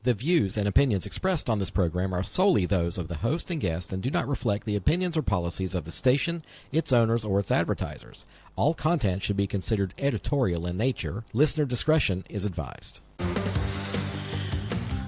The views and opinions expressed on this program are solely those of the host and guest and do not reflect the opinions or policies of the station, its owners, or its advertisers. All content should be considered editorial in nature. Listener discretion is advised.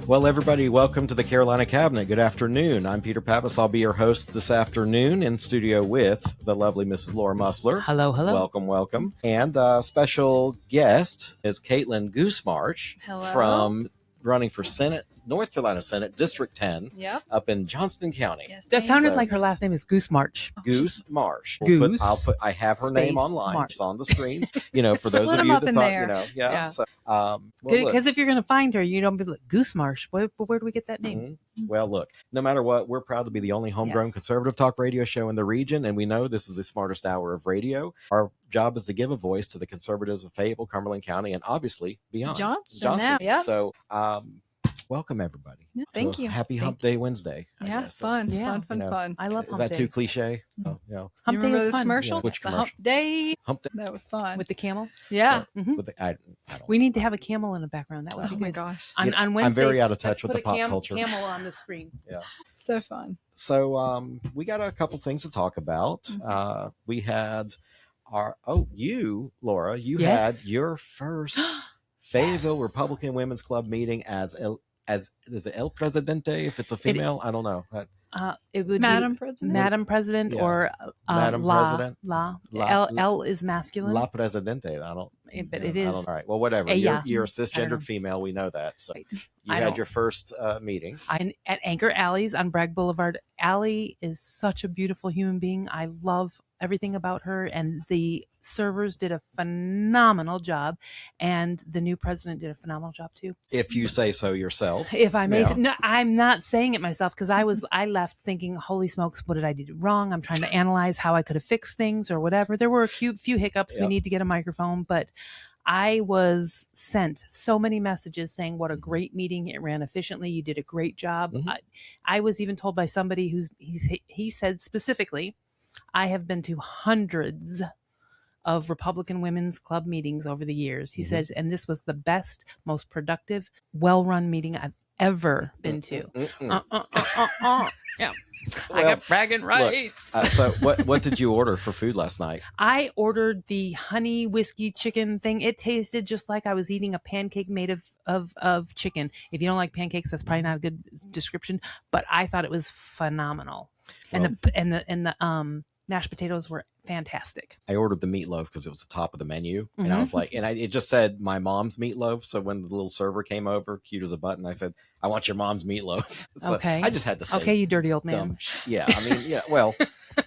Well, everybody, welcome to the Carolina Cabinet. Good afternoon. I'm Peter Pappas. I'll be your host this afternoon in studio with the lovely Mrs. Laura Musler. Hello, hello. Welcome, welcome. And special guest is Caitlin Goose Marsh. Hello. From running for Senate, North Carolina Senate, District 10, Yep. up in Johnston County. Yes, That sounded like her last name is Goose March. Goose Marsh. Goose I have her name online. Marsh. It's on the screens. You know, for those of you that thought, Yeah. So, Because if you're going to find her, you don't be like, Goose Marsh. Where do we get that name? Mm-hmm. Well, look, no matter what, we're proud to be the only homegrown conservative talk radio show in the region, and we know this is the smartest hour of radio. Our job is to give a voice to the conservatives of Fayetteville, Cumberland County, and obviously beyond. Johnston. Yep. So, welcome everybody. Yeah, thank you. Happy Hump Day Wednesday. I guess. Fun. Fun. I love Is Hump that Day. too cliche? Mm-hmm. Oh, yeah. Hump You Day remember is this fun. commercial? Yeah, which The commercial? Hump Day. Hump Day. That was fun. With the camel? Yeah. So, Mhm. with the, I don't We need to have a camel in the background. That would Oh be my good. gosh. On I'm Wednesdays, very out of touch let's with put the pop a culture. camel on the screen. Yeah. So fun. So we got a couple things to talk about. Mm-hmm. We had Laura, you Yes. had your first Fayetteville Republican Women's Club meeting as is it El Presidente if it's a female? I don't know. It would Madam be President? Madam President Yeah. or Madam President? La. La- L is masculine. La Presidente. I don't. But it I is. don't, all right. Well, whatever. Yeah. You're a I don't know. cisgendered female. We know that. So Right. you I had don't- your first meeting. At Anchor Alley's on Bragg Boulevard. Allie is such a beautiful human being. I love everything about her, and the servers did a phenomenal job, and the new president did a phenomenal job too. If you say so yourself. If I may, Yeah. no, I'm not saying it myself because I left thinking, holy smokes, what did I do wrong? I'm trying to analyze how I could have fixed things or whatever. There were a few hiccups. Yep. We need to get a microphone, but I was sent so many messages saying what a great meeting. It ran efficiently. You did a great job. Mhm. I was even told by somebody he said specifically, I have been to hundreds of Republican Women's Club meetings over the years. He said, and this was the best, most productive, well-run meeting I've ever been to. Yeah. I got bragging rights. So what did you order for food last night? I ordered the honey whiskey chicken thing. It tasted just like I was eating a pancake made of chicken. If you don't like pancakes, that's probably not a good description, but I thought it was phenomenal. Well, And the mashed potatoes were fantastic. I ordered the meatloaf because it was the top of the menu, and I Mhm. was like, it just said my mom's meatloaf. So when the little server came over, cute as a button, I said, I want your mom's meatloaf. So Okay. I just had to say, Okay, you dirty old man. yeah. I mean, yeah. Well,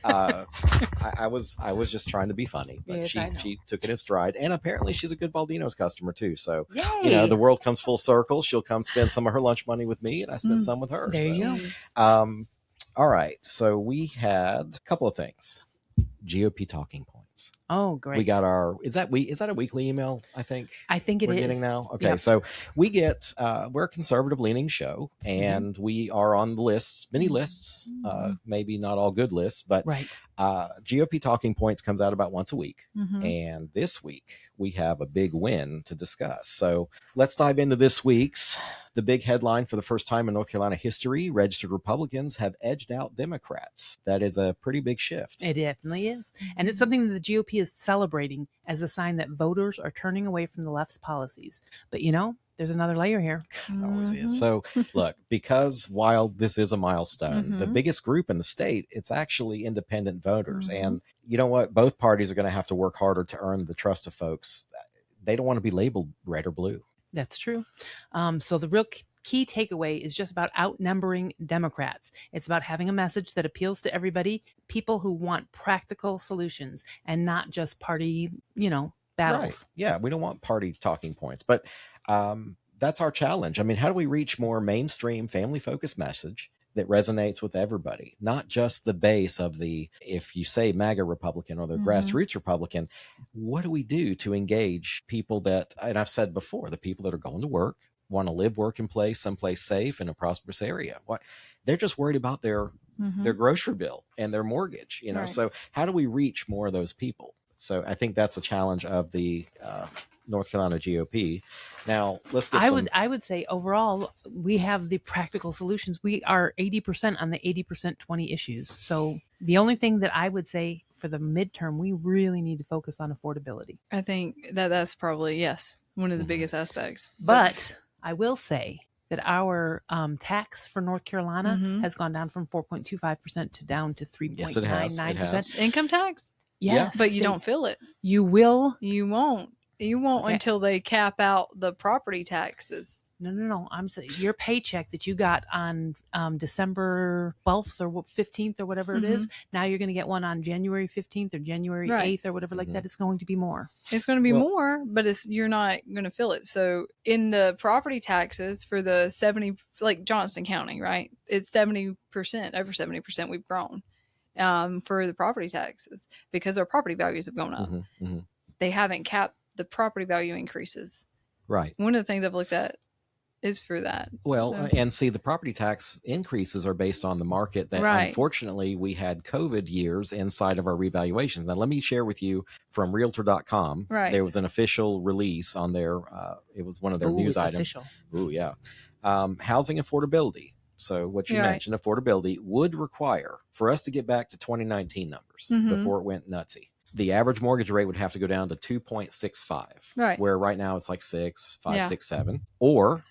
I was just trying to be funny, but Yes, I know. she took it in stride, and apparently she's a good Baldino's customer too. So Yay! the world comes full circle. She'll come spend some of her lunch money with me, and I spend some with her. There so. you go. All right. So we had a couple of things. GOP talking points. Oh, great. We got is that a weekly email? I think we're we're getting now. Okay. Yeah. So we get, we're a conservative leaning show, and we are on the lists, many lists, maybe not all good lists, but right. GOP talking points comes out about once a week. Mhm. And this week we have a big win to discuss. So let's dive into this week's. The big headline: for the first time in North Carolina history, registered Republicans have edged out Democrats. That is a pretty big shift. It definitely is. And it's something that the GOP is celebrating as a sign that voters are turning away from the left's policies. But there's another layer here. Always is. So look, because while this is a milestone, the biggest group in the state, it's actually independent voters. And you know what? Both parties are going to have to work harder to earn the trust of folks. They don't want to be labeled red or blue. That's true. So the real key takeaway is just about outnumbering Democrats. It's about having a message that appeals to everybody, people who want practical solutions and not just party, battles. Right. Yeah, we don't want party talking points, but that's our challenge. I mean, how do we reach more mainstream family-focused message that resonates with everybody, not just the base of if you say MAGA Republican or the grassroots Republican, what do we do to engage people that, and I've said before, the people that are going to work, want to live, work, and play someplace safe in a prosperous area? They're just worried about their grocery bill and their mortgage, Right. So how do we reach more of those people? So I think that's a challenge of the North Carolina GOP. Now let's get I would say overall, we have the practical solutions. We are 80% on the 80% 20 issues. So the only thing that I would say for the midterm, we really need to focus on affordability. I think that's probably, yes, one of the biggest aspects. But I will say that our tax for North Carolina has gone down from 4.25% to down to 3.99%. Income tax? Yes. But you don't feel it. You will. You won't. You won't until they cap out the property taxes. No. I'm saying your paycheck that you got on December 12th or 15th or whatever it is. Now you're going to get one on January 15th or January 8th or whatever like that. It's going to be more. It's going to be more, but you're not going to feel it. So in the property taxes for the 70, like Johnston County, right? It's 70%, over 70% we've grown for the property taxes because our property values have gone up. They haven't capped the property value increases. Right. One of the things I've looked at is for that. Well, and see, the property tax increases are based on the market that unfortunately we had COVID years inside of our revaluations. Now, let me share with you from realtor.com. There was an official release on their, it was one of their news items. Official. Ooh, yeah. Housing affordability. So what you mentioned, affordability would require for us to get back to 2019 numbers before it went nutsy. The average mortgage rate would have to go down to 2.65, where right now it's like 6, 5, 6, 7, or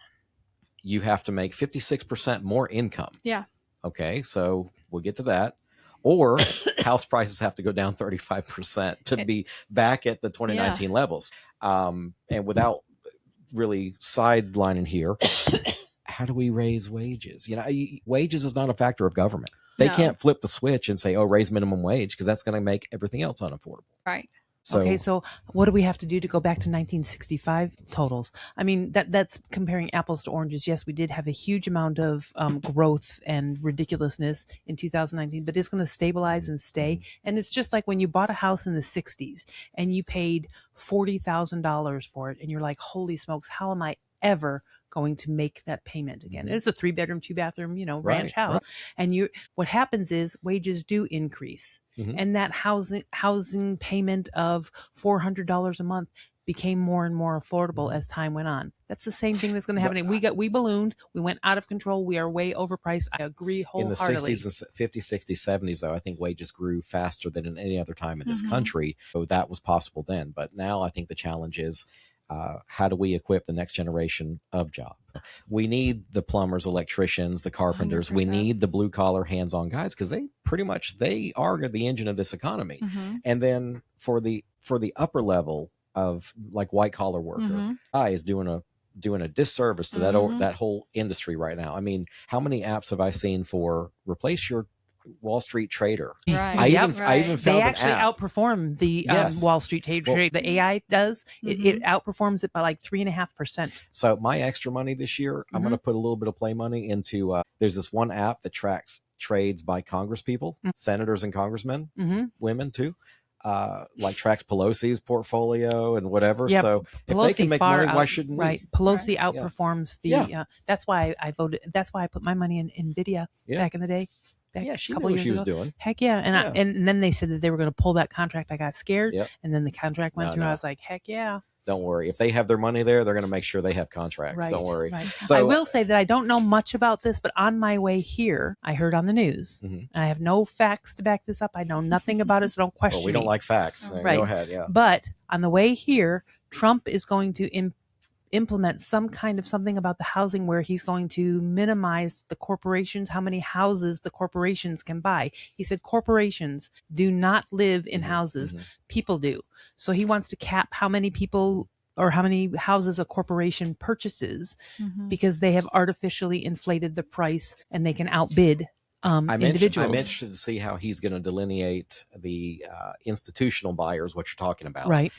you have to make 56% more income. Okay, so we'll get to that. Or house prices have to go down 35% to be back at the 2019 levels. And without really sidelining here, how do we raise wages? You know, wages is not a factor of government. They can't flip the switch and say, oh, raise minimum wage, because that's going to make everything else unaffordable. So what do we have to do to go back to 1965 totals? I mean, that's comparing apples to oranges. Yes, we did have a huge amount of growth and ridiculousness in 2019, but it's going to stabilize and stay. And it's just like when you bought a house in the 60s and you paid $40,000 for it, and you're like, holy smokes, how am I ever going to make that payment again? It's a 3-bedroom, 2-bathroom, ranch house. And what happens is wages do increase. And that housing payment of $400 a month became more and more affordable as time went on. That's the same thing that's going to happen. We ballooned. We went out of control. We are way overpriced. I agree wholeheartedly. In the 60s, 50s, 60s, 70s, though, I think wages grew faster than in any other time in this country. So that was possible then. But now I think the challenge is, how do we equip the next generation of job? We need the plumbers, electricians, the carpenters. 100%. We need the blue collar hands-on guys, because they are the engine of this economy. And then for the upper level of like white collar worker, is doing a disservice to that whole industry right now. I mean, how many apps have I seen for replace your Wall Street trader? I even found they actually outperform the Wall Street trader. The AI does it outperforms it by like 3.5%. So my extra money this year, I'm going to put a little bit of play money into. There's this one app that tracks trades by Congress people, senators and congressmen, women too. Like tracks Pelosi's portfolio and whatever. So if Pelosi they can make money, why shouldn't we? Right. Pelosi outperforms the. That's why I voted. That's why I put my money in NVIDIA back in the day. She knew what she was doing. Heck yeah. And then they said that they were going to pull that contract. I got scared. And then the contract went through. I was like, heck yeah. Don't worry. If they have their money there, they're going to make sure they have contracts. Don't worry. So I will say that I don't know much about this, but on my way here, I heard on the news, and I have no facts to back this up. I know nothing about it, so don't question we don't like facts. Go ahead. Yeah. But on the way here, Trump is going to implement some kind of something about the housing where he's going to minimize the corporations, how many houses the corporations can buy. He said corporations do not live in houses. People do. So he wants to cap how many people or how many houses a corporation purchases because they have artificially inflated the price and they can outbid individuals. I'm interested to see how he's going to delineate the institutional buyers, what you're talking about. Right.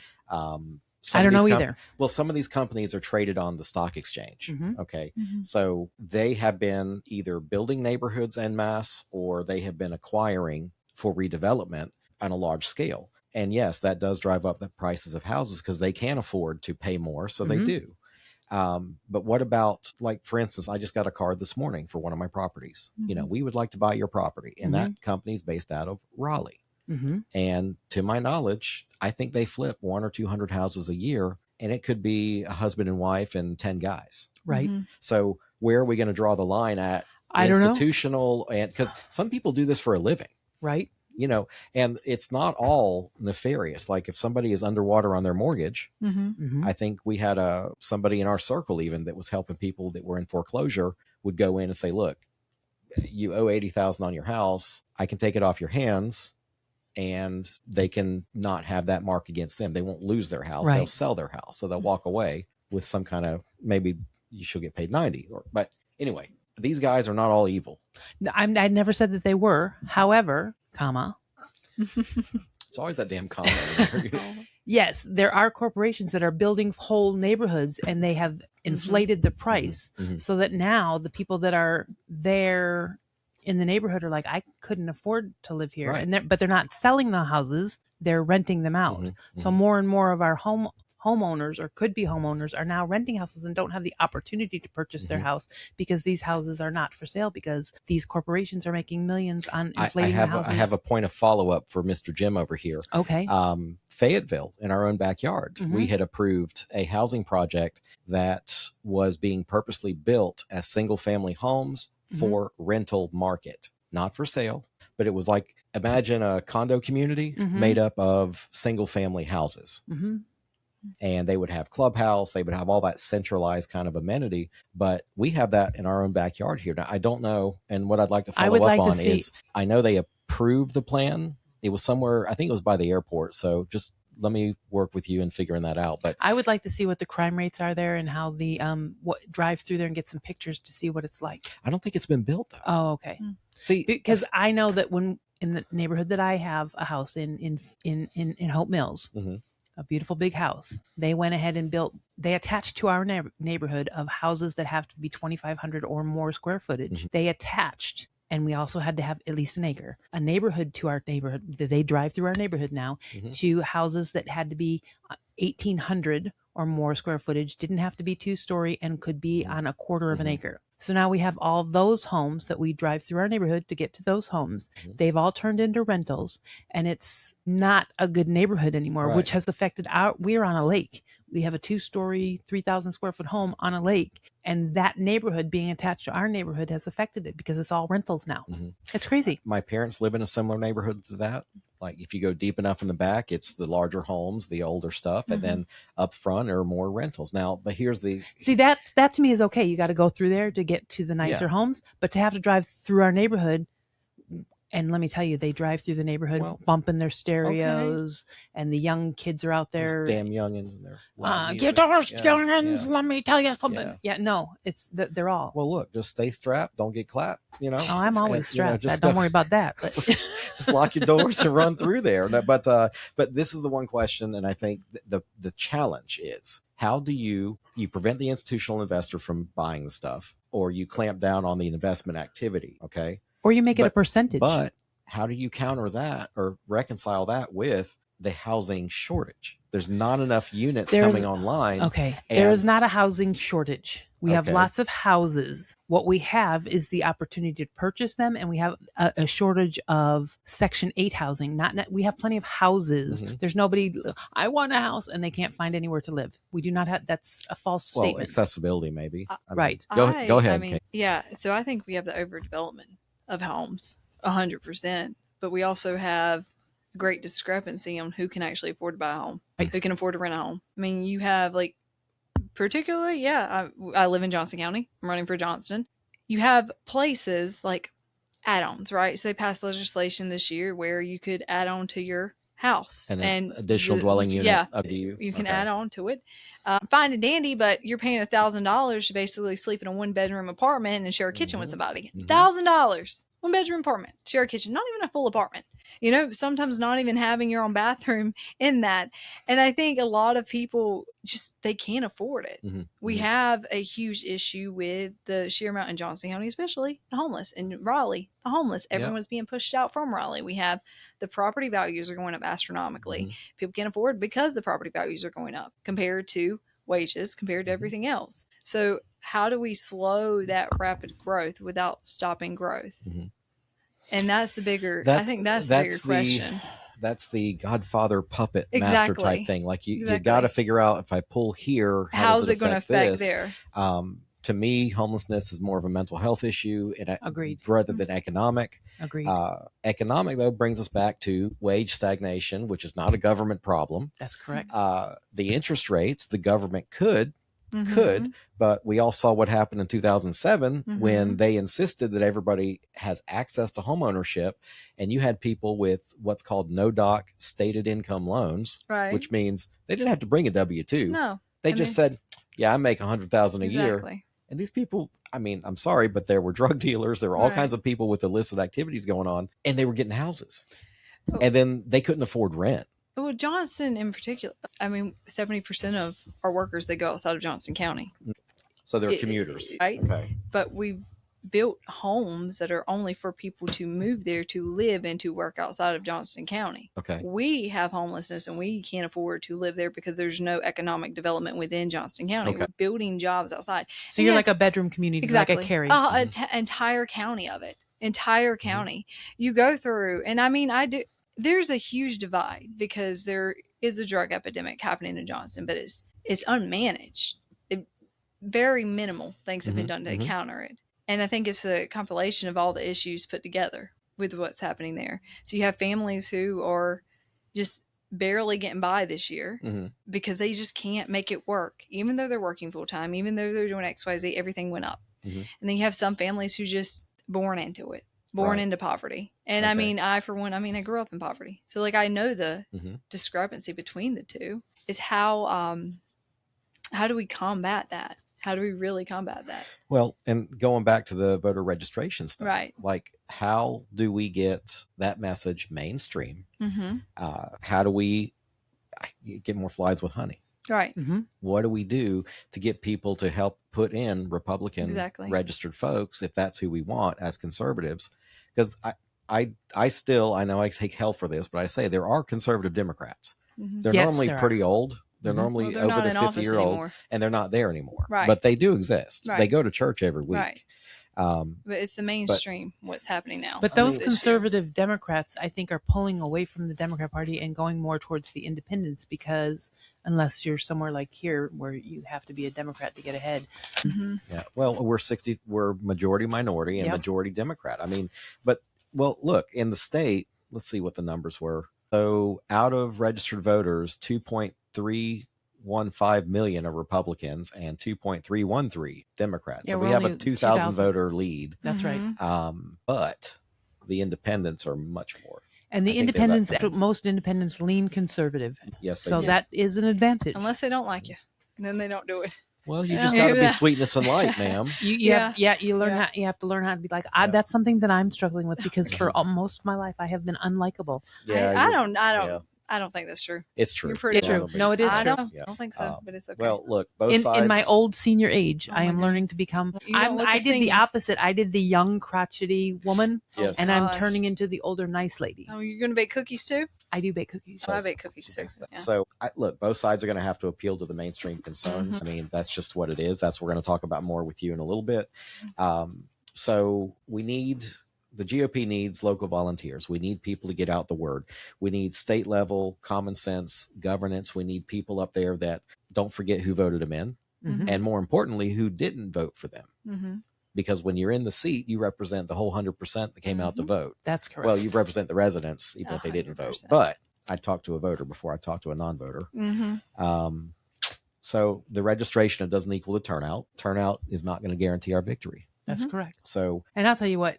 I don't know either. Well, some of these companies are traded on the stock exchange. Okay. So they have been either building neighborhoods en masse, or they have been acquiring for redevelopment on a large scale. And yes, that does drive up the prices of houses because they can afford to pay more. So they do. But what about, like, for instance, I just got a card this morning for one of my properties. We would like to buy your property. And that company is based out of Raleigh. And to my knowledge, I think they flip 100 or 200 houses a year. and it could be a husband and wife and 10 guys. Right. Mm-hmm. So where are we going to draw the line at? I don't know. Institutional, and because some people do this for a living, Right. you know, and it's not all nefarious. Like if somebody is underwater on their mortgage, Mm-hmm. Mm-hmm. I think we had somebody in our circle even that was helping people that were in foreclosure would go in and say, look, you owe 80,000 on your house. I can take it off your hands, and they can not have that mark against them. They won't lose their house. Right. They'll sell their house. So they'll walk away with some kind of, maybe you should get paid 90 but anyway, these guys are not all evil. No, I never said that they were. However, comma, It's always that damn comment. yes, there are corporations that are building whole neighborhoods, and they have inflated the price Mhm. so that now the people that are there in the neighborhood are like, I couldn't afford to live here. Right. And but they're not selling the houses, they're renting them out. Mhm. So more and more of our homeowners or could be homeowners are now renting houses and don't have the opportunity to purchase their Mhm. house because these houses are not for sale because these corporations are making millions on I inflating the houses. I have a point of follow-up for Mr. Jim over here. Okay. Fayetteville, in our own backyard, Mhm. we had approved a housing project that was being purposely built as single-family homes for rental market, not for sale, but it was like, imagine a condo community Mhm. made up of single-family houses. Mm-hmm. And they would have clubhouse, they would have all that centralized kind of amenity, but we have that in our own backyard here. Now, I don't know, and what I'd like to I follow would up like to on see- is, I know they approved the plan. It was somewhere, I think it was by the airport, so just let me work with you in figuring that out. But I would like to see what the crime rates are there and how the drive through there and get some pictures to see what it's like. I don't think it's been built though. Oh, okay. See, Because I know that when in the neighborhood that I have a house in Hope Mills, Mhm. a beautiful big house, they went ahead and built. They attached to our neighborhood of houses that have to be 2,500 or more square footage. Mhm. They attached. And we also had to have at least an acre, a neighborhood to our neighborhood. They drive through our neighborhood now Mhm. to houses that had to be 1,800 or more square footage, didn't have to be 2-story, and could be on a quarter of an Mhm. acre. So now we have all those homes that we drive through our neighborhood to get to those homes. Mhm. They've all turned into rentals, and it's not a good neighborhood anymore, Right. which has affected we're on a lake. We have a 2-story, 3,000 square foot home on a lake, and that neighborhood being attached to our neighborhood has affected it because it's all rentals now. Mhm. It's crazy. My parents live in a similar neighborhood to that. Like if you go deep enough in the back, it's the larger homes, the older stuff, and then up front are more rentals. Now, but here's the See, that to me is okay. You got to go through there to get to the nicer homes, but to have to drive through our neighborhood, and let me tell you, they drive through the neighborhood bumping their stereos, and the young kids are out there. those damn youngins and their Get those youngins, let me tell you something. Yeah, no, it's they're all. Well, look, just stay strapped, don't get clapped. You know. Oh, I'm always strapped. Just Don't worry about that. But. just lock your doors and run through there. No, but this is the one question, and I think the challenge is, how do you prevent the institutional investor from buying the stuff, or you clamp down on the investment activity? Okay. Or you make it a percentage. But how do you counter that or reconcile that with the housing shortage? There's not enough units coming online. Okay. There is not a housing shortage. We have lots of houses. What we have is the opportunity to purchase them, and we have a shortage of Section 8 housing. We have plenty of houses. Mhm. There's nobody, I want a house, and they can't find anywhere to live. We do not have, that's a false statement. Well, accessibility maybe. Right. Go ahead. I mean, yeah. So I think we have the overdevelopment of homes 100%, but we also have a great discrepancy on who can actually afford to buy a home, who can afford to rent a home. I mean, you have like, particularly, I live in Johnston County. I'm running for Johnston. You have places like add-ons, right? So they passed legislation this year where you could add on to your house and additional dwelling unit. Yeah, you can add on to it. Fine and dandy, but you're paying $1,000 to basically sleep in a 1-bedroom apartment and share a kitchen with somebody. $1,000, 1-bedroom apartment, share a kitchen, not even a full apartment. You know, sometimes not even having your own bathroom in that. And I think a lot of people they can't afford it. We have a huge issue with the sheer amount in Johnston County, especially the homeless. In Raleigh, the homeless, everyone's being pushed out from Raleigh. We have the property values are going up astronomically. People can't afford because the property values are going up compared to wages, compared to everything else. So how do we slow that rapid growth without stopping growth? And that's the bigger, I think that's the bigger question. that's the Godfather puppet master Exactly. type thing. Like you Exactly. got to figure out, if I pull here, how's it going to affect this? there? To me, homelessness is more of a mental health issue, and Agreed. rather than economic. Agreed. Economic, though, brings us back to wage stagnation, which is not a government problem. That's correct. The interest rates, the government could, Mhm. but we all saw what happened in 2007 Mhm. when they insisted that everybody has access to home ownership, and you had people with what's called no-doc stated income loans, Right. which means they didn't have to bring a W-2. No. They just said, yeah, I make $100,000 a year. Exactly. And these people, I mean, I'm sorry, but there were drug dealers. There were all Right. kinds of people with illicit activities going on, and they were getting houses. Oh. And then they couldn't afford rent. Well, Johnston in particular, I mean, 70% of our workers, they go outside of Johnston County. So they're commuters. Right? Okay. But we've built homes that are only for people to move there to live and to work outside of Johnston County. Okay. We have homelessness and we can't afford to live there because there's no economic development within Johnston County. Okay. We're building jobs outside. So And you're yes, like a bedroom community, exactly. like a Cary. Entire county of it. Entire county. You go through, and I mean, there's a huge divide because there is a drug epidemic happening in Johnston, but it's unmanaged. Very minimal things have been done to counter it. And I think it's a compilation of all the issues put together with what's happening there. So you have families who are just barely getting by this year because they just can't make it work. Even though they're working full time, even though they're doing XYZ, everything went up. And then you have some families who just born into it, into poverty. And I mean, I grew up in poverty. So like I know the discrepancy between the two is how do we combat that? How do we really combat that? Well, and going back to the voter registration stuff, right? Like, how do we get that message mainstream? How do we get more flies with honey? Right. What do we do to get people to help put in Republican registered folks, if that's who we want as conservatives? Because I still, I know I take hell for this, but I say there are conservative Democrats. They're normally pretty old. They're normally over the 50-year-old, and they're not there anymore. Right. But they do exist. Right. They go to church every week. Right. But it's the mainstream what's happening now. But those conservative Democrats, I think, are pulling away from the Democrat Party and going more towards the independents, because unless you're somewhere like here where you have to be a Democrat to get ahead. Yeah. Well, we're majority minority and majority Democrat. I mean, well, look, in the state, let's see what the numbers were. So out of registered voters, 2.315 million are Republicans and 2.313 Democrats. Yeah, so we have a 2,000 voter lead. That's right. But the independents are much more. And the independents, most independents lean conservative. Yes. So that is an advantage. Unless they don't like you, and then they don't do it. Well, you just got to be sweetness and light, ma'am. You have to learn how to be like, that's something that I'm struggling with, because for most of my life I have been unlikable. Yeah, I don't think that's true. It's true. You're pretty true. No, it is true. I don't think so, but it's okay. Well, look, both sides. In my old senior age, I am learning to become. I did the opposite. I did the young crotchety woman, and I'm turning into the older nice lady. Oh, you're going to bake cookies too? I do bake cookies. I bake cookies too. Yeah. So, look, both sides are going to have to appeal to the mainstream concerns. I mean, that's just what it is. That's what we're going to talk about more with you in a little bit. So the GOP needs local volunteers. We need people to get out the word. We need state level common sense governance. We need people up there that don't forget who voted them in, and more importantly, who didn't vote for them. Because when you're in the seat, you represent the whole 100% that came out to vote. That's correct. Well, you represent the residents, even if they didn't vote. But I talked to a voter before I talked to a non-voter. So the registration, it doesn't equal the turnout. Turnout is not going to guarantee our victory. That's correct. So, and I'll tell you what,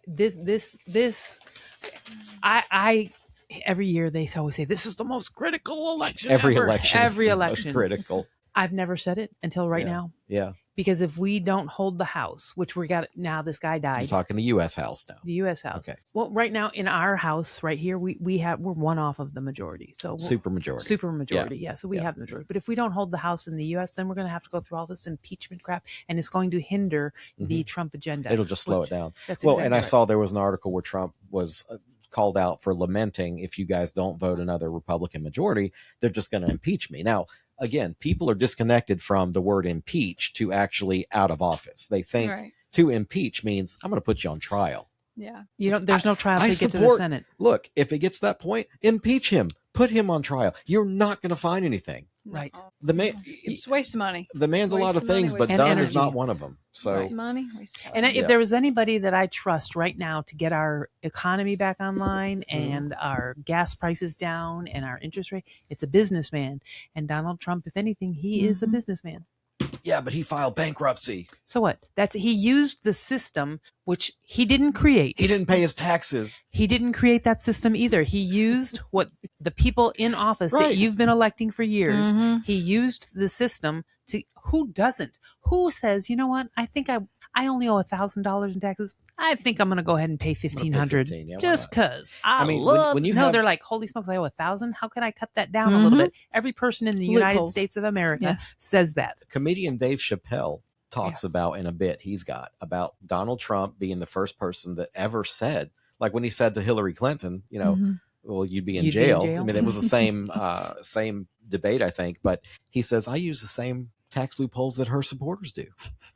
I every year they always say this is the most critical election. Every ever. election, every is the election, most critical. I've never said it until right now. Yeah. Because if we don't hold the House, which we got now, this guy died. You're talking the U.S. House now. The U.S. House. Okay. Well, right now in our House, right here, we're one off of the majority. So super majority. Super majority. Yeah. So we have the majority. But if we don't hold the House in the U.S., then we're going to have to go through all this impeachment crap, and it's going to hinder the Trump agenda. It'll just slow it down. That's well, exactly and I right. saw there was an article where Trump was called out for lamenting, if you guys don't vote another Republican majority, they're just going to impeach me. Now, again, people are disconnected from the word impeach to actually out of office. They think to impeach means I'm going to put you on trial. Yeah. There's no trial to get to the support- Senate. Look, if it gets to that point, impeach him, put him on trial. You're not going to find anything. Right. The man, It's waste of money. the man's a lot Waste of of money, things, but waste of dumb energy. is not one of them. So Waste of money, waste of time. And if Yeah. there was anybody that I trust right now to get our economy back online and our gas prices down and our interest rate, it's a businessman. And Donald Trump, if anything, he is a businessman. yeah, but he filed bankruptcy. So what? He used the system, which he didn't create. He didn't pay his taxes. He didn't create that system either. He used what the people in office Right. that you've been electing for years. He used the system to. Who doesn't? Who says, you know what? I think I only owe $1,000 in taxes. I think I'm going to go ahead and pay $1,500 $15, yeah, why just not? because I mean, when you have- they're like, holy smokes, I owe $1,000. How can I cut that down a little bit? Every person in the United Loopholes. States of America Yes. says that. Comedian Dave Chappelle talks about in a bit he's got about Donald Trump being the first person that ever said, like when he said to Hillary Clinton, you know, well, you'd be in jail. I mean, it was the same debate, I think, but he says, I use the same tax loopholes that her supporters do.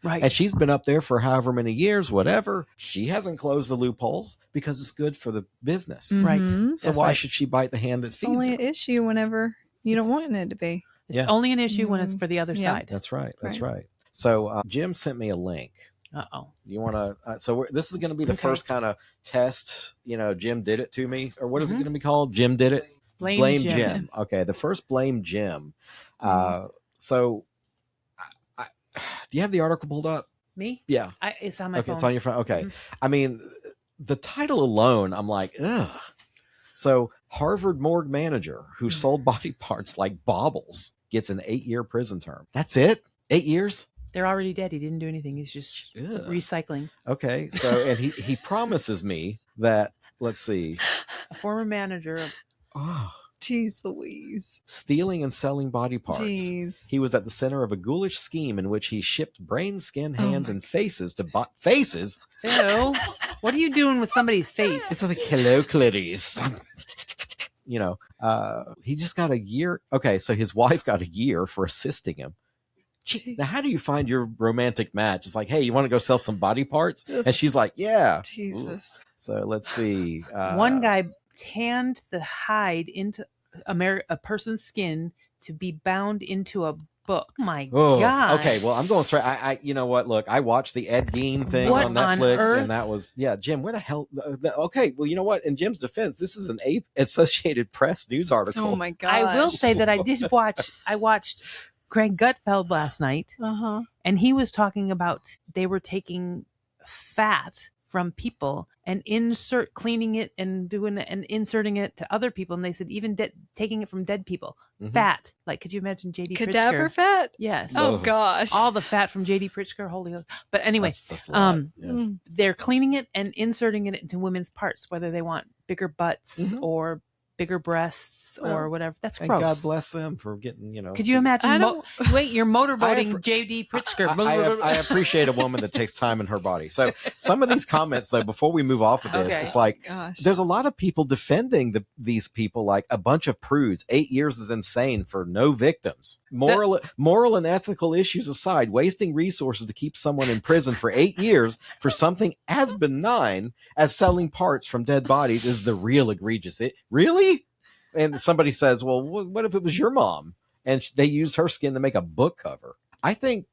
Right. And she's been up there for however many years, whatever. She hasn't closed the loopholes because it's good for the business. Right. Mhm. So That's why right. should she bite the hand that It's feeds only her? an issue whenever you don't want it to be. It's Yeah. only an issue when it's for the other Yeah. side. That's right. That's right. So Jim sent me a link. Uh-oh. You want to? So this is going to be the Okay. first kind of test. You know, Jim did it to me, or what is it going to be called? Jim did it. Blame Jim. Okay, the first blame Jim. So, do you have the article pulled up? Me? Yeah. It's on my Okay, phone. it's on your phone. Okay. I mean, the title alone, I'm like, ugh. So, Harvard morgue manager who sold body parts like baubles gets an 8-year prison term. That's it? 8 years? They're already dead. He didn't do anything. He's just Ugh. recycling. Okay. So, and he promises me that, let's see, A former manager of Jeez Louise. stealing and selling body parts. Jeez. He was at the center of a ghoulish scheme in which he shipped brain, skin, hands, and faces to faces. Ew. What are you doing with somebody's face? It's like, hello, Clarice. You know, he just got a year. Okay, so his wife got a year for assisting him. Now, how do you find your romantic match? It's like, hey, you want to go sell some body parts? And she's like, yeah. Jesus. So let's see. One guy tanned the hide into a person's skin to be bound into a book. My Oh, God. okay. Well, I'm going straight. I you know what? Look, I watched the Ed Gein thing What on on Netflix, earth? and that was Jim. Where the hell? Okay. Well, you know what? In Jim's defense, this is an Associated Press news article. Oh my God. I will say that I did watch. I watched Greg Gutfeld last night, and he was talking about they were taking fat from people and cleaning it and inserting it to other people, and they said even taking it from dead people, fat. Like, could you imagine J.D. Cadaver Pritzker? fat? Yes. Oh gosh. All the fat from J.D. Pritzker. Holy. But anyway, That's a lot. Yeah. they're cleaning it and inserting it into women's parts, whether they want bigger butts or bigger breasts or whatever. That's And gross. God bless them for getting, you know. Could you imagine? I don't- Wait, you're motorboating I- J.D. Pritzker. I appreciate a woman that takes time in her body. So some of these comments, though, before we move off of this, Okay. it's like Gosh. there's a lot of people defending these people like a bunch of prudes. 8 years is insane for no victims. Moral and ethical issues aside, wasting resources to keep someone in prison for 8 years for something as benign as selling parts from dead bodies is the real egregious. Really? And somebody says, well, what if it was your mom and they used her skin to make a book cover? I think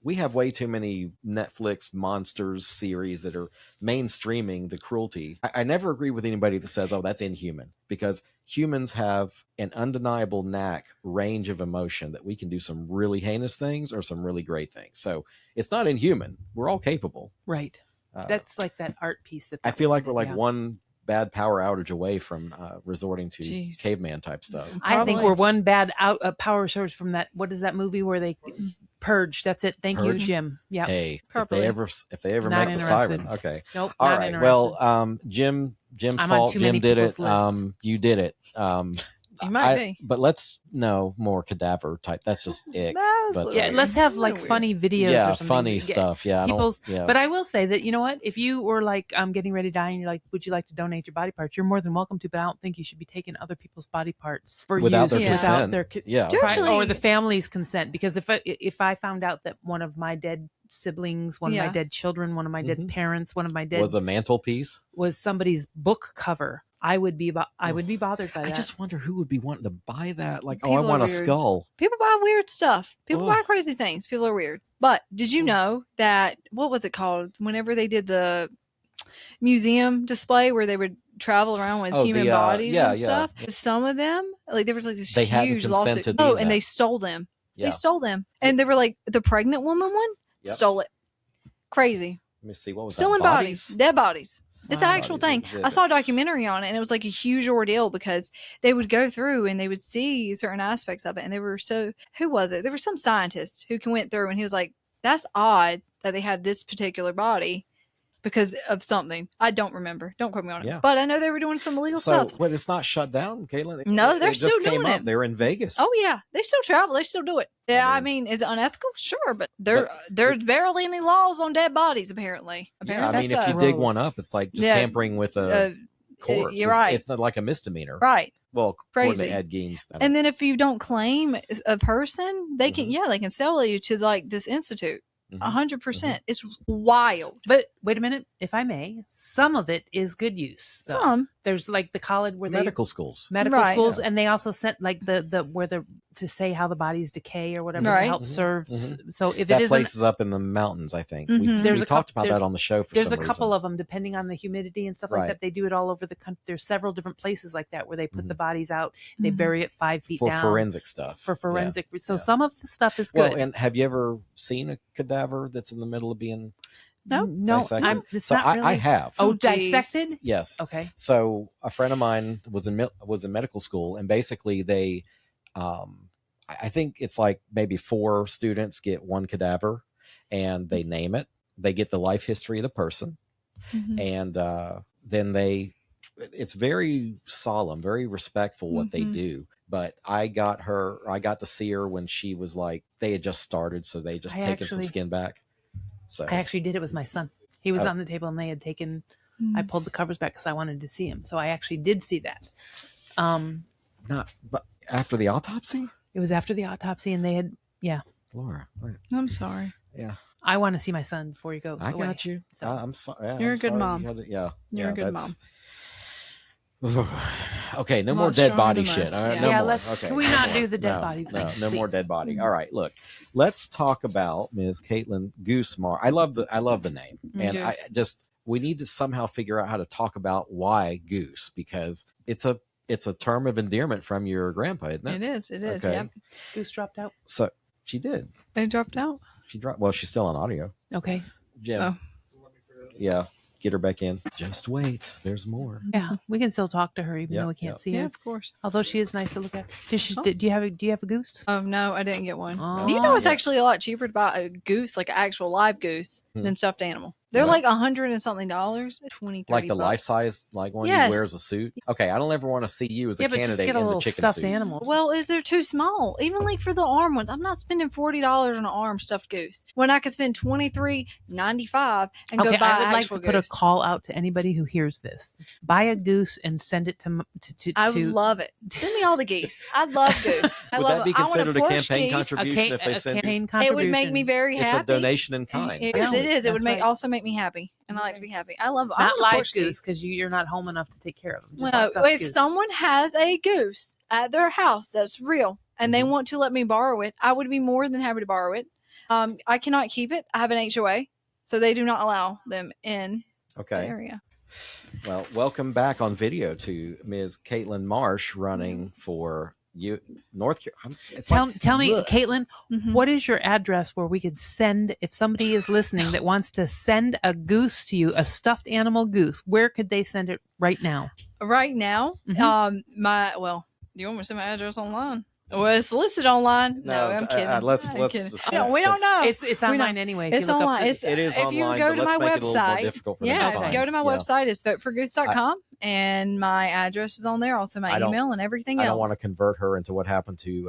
we have way too many Netflix monsters series that are mainstreaming the cruelty. I never agree with anybody that says, oh, that's inhuman, because humans have an undeniable range of emotion that we can do some really heinous things or some really great things. So it's not inhuman. We're all capable. Right. That's like that art piece. I feel like we're like one bad power outage away from resorting to Jeez. caveman type stuff. I think we're one bad power source from that. What is that movie where they purge? That's it. Thank you, Purge? Jim. Yeah. Hey, if Properly. they ever Not make the interested. siren, okay. Nope. All not right. interested. Well, Jim's I'm on fault. too Jim many did it. people's list. You did it. You might be. But let's no more cadaver type. That's just ick. That was a But, little yeah, weird. let's have A like little funny weird. videos yeah, or something. funny Yeah. stuff. Yeah, I don't- People's, yeah. But I will say that, you know what? If you were like getting ready to die and you're like, would you like to donate your body parts? You're more than welcome to, but I don't think you should be taking other people's body parts for Without use their without consent. their Yeah. Actually- or the family's consent. Because if I found out that one of my dead siblings, one of my dead children, one of my dead parents, one of my dead was a mantelpiece, was somebody's book cover. I would be bothered by that. I just wonder who would be wanting to buy that. Like, People I want are a weird. skull. People buy weird stuff. People Ugh. buy crazy things. People are weird. But did you know that, what was it called? Whenever they did the museum display where they would travel around with human bodies and stuff, some of them, like there was like this huge lawsuit. Oh, and they stole them. They stole them. And they were like, the pregnant woman one stole it. Crazy. Let me see. What was Stealing that? bodies? Dead bodies. It's an actual thing. I saw a documentary on it, and it was like a huge ordeal because they would go through and they would see certain aspects of it. And they were who was it? There was some scientist who went through and he was like, that's odd that they had this particular body because of something. I don't remember. Don't quote me on it. But I know they were doing some illegal stuff. But it's not shut down, Caitlin. No, they're still doing it. They're in Vegas. Oh yeah, they still travel. They still do it. Yeah, I mean, is it unethical? Sure, but there's barely any laws on dead bodies. Apparently. Yeah, I mean, if you dig one up, it's like just tampering with a corpse. You're right. It's not like a misdemeanor, right? Well, crazy. Ed Gein. And then if you don't claim a person, they can they can sell you to like this institute. 100%. It's wild. But wait a minute, if I may, some of it is good use. Some. There's like the college where medical schools, schools, and they also sent like the to say how the bodies decay or whatever to help serve. So if that it is place is up in the mountains, I think we talked about that on the show. There's a couple of them depending on the humidity and stuff like that. They do it all over the country. There's several different places like that where they put the bodies out. They bury it 5 feet down for forensic stuff. For forensic, so some of the stuff is good. Well, and have you ever seen a cadaver that's in the middle of being? No, it's not really. I have. Oh, dissected? Yes. Okay. So a friend of mine was in medical school, and basically they, I think it's like maybe 4 students get one cadaver, and they name it. They get the life history of the person, and then it's very solemn, very respectful what they do. But I got to see her when she was like, they had just started, so they just taken some skin back. So I actually did it with my son. He was on the table and they had taken, I pulled the covers back because I wanted to see him. So I actually did see that. But after the autopsy? It was after the autopsy and they had, Laura. I'm sorry. Yeah. I want to see my son before you go. I got you. So. I'm sorry. You're a good mom. You're a good mom. Okay, no more dead body shit. Can we not do the dead body thing? No more dead body. All right, look, let's talk about Ms. Caitlin Goose Marsh. I love the name, and Goose. We need to somehow figure out how to talk about why Goose, because it's a term of endearment from your grandpa, isn't it? It is. Okay. Yep. Goose dropped out. So she did. It dropped out. She dropped. Well, she's still on audio. Okay. Jim. Oh. Yeah. Get her back in. Just wait. There's more. Yeah, we can still talk to her even though we can't see her. Yeah, of course. Although she is nice to look at. Do you have a goose? Oh no, I didn't get one. You know, it's actually a lot cheaper to buy a goose, like an actual live goose, than stuffed animal. They're like $100 and something, 20, 30 like the life size, like one who wears a suit. Okay, I don't ever want to see you as a candidate in the chicken stuffed suit. Animal. Well, they're too small. Even like for the arm ones, I'm not spending $40 on an arm stuffed goose when I could spend $23.95 and go buy. I would like to put a call out to anybody who hears this: buy a goose and send it to. I would love it. Send me all the geese. I'd love goose. Would that be considered a campaign contribution if they send you? It would make me very happy. It's a donation in kind. It is. It would also make me happy. And I like to be happy. I love not live goose because you're not home enough to take care of them. Well, if someone has a goose at their house that's real and they want to let me borrow it, I would be more than happy to borrow it. I cannot keep it. I have an HOA, so they do not allow them in the area. Well, welcome back on video to Ms. Caitlin Marsh running for North Carolina. Tell me, Caitlin, what is your address where we could send, if somebody is listening that wants to send a goose to you, a stuffed animal goose, where could they send it right now? Right now? Do you want me to send my address online? Well, it's listed online. No, I'm kidding. We don't know. It's online anyway. It's online. It is if online. You go to my website, go to my website. It's voteforgoose.com, and my address is on there. Also, my email and everything else. I don't want to convert her into what happened to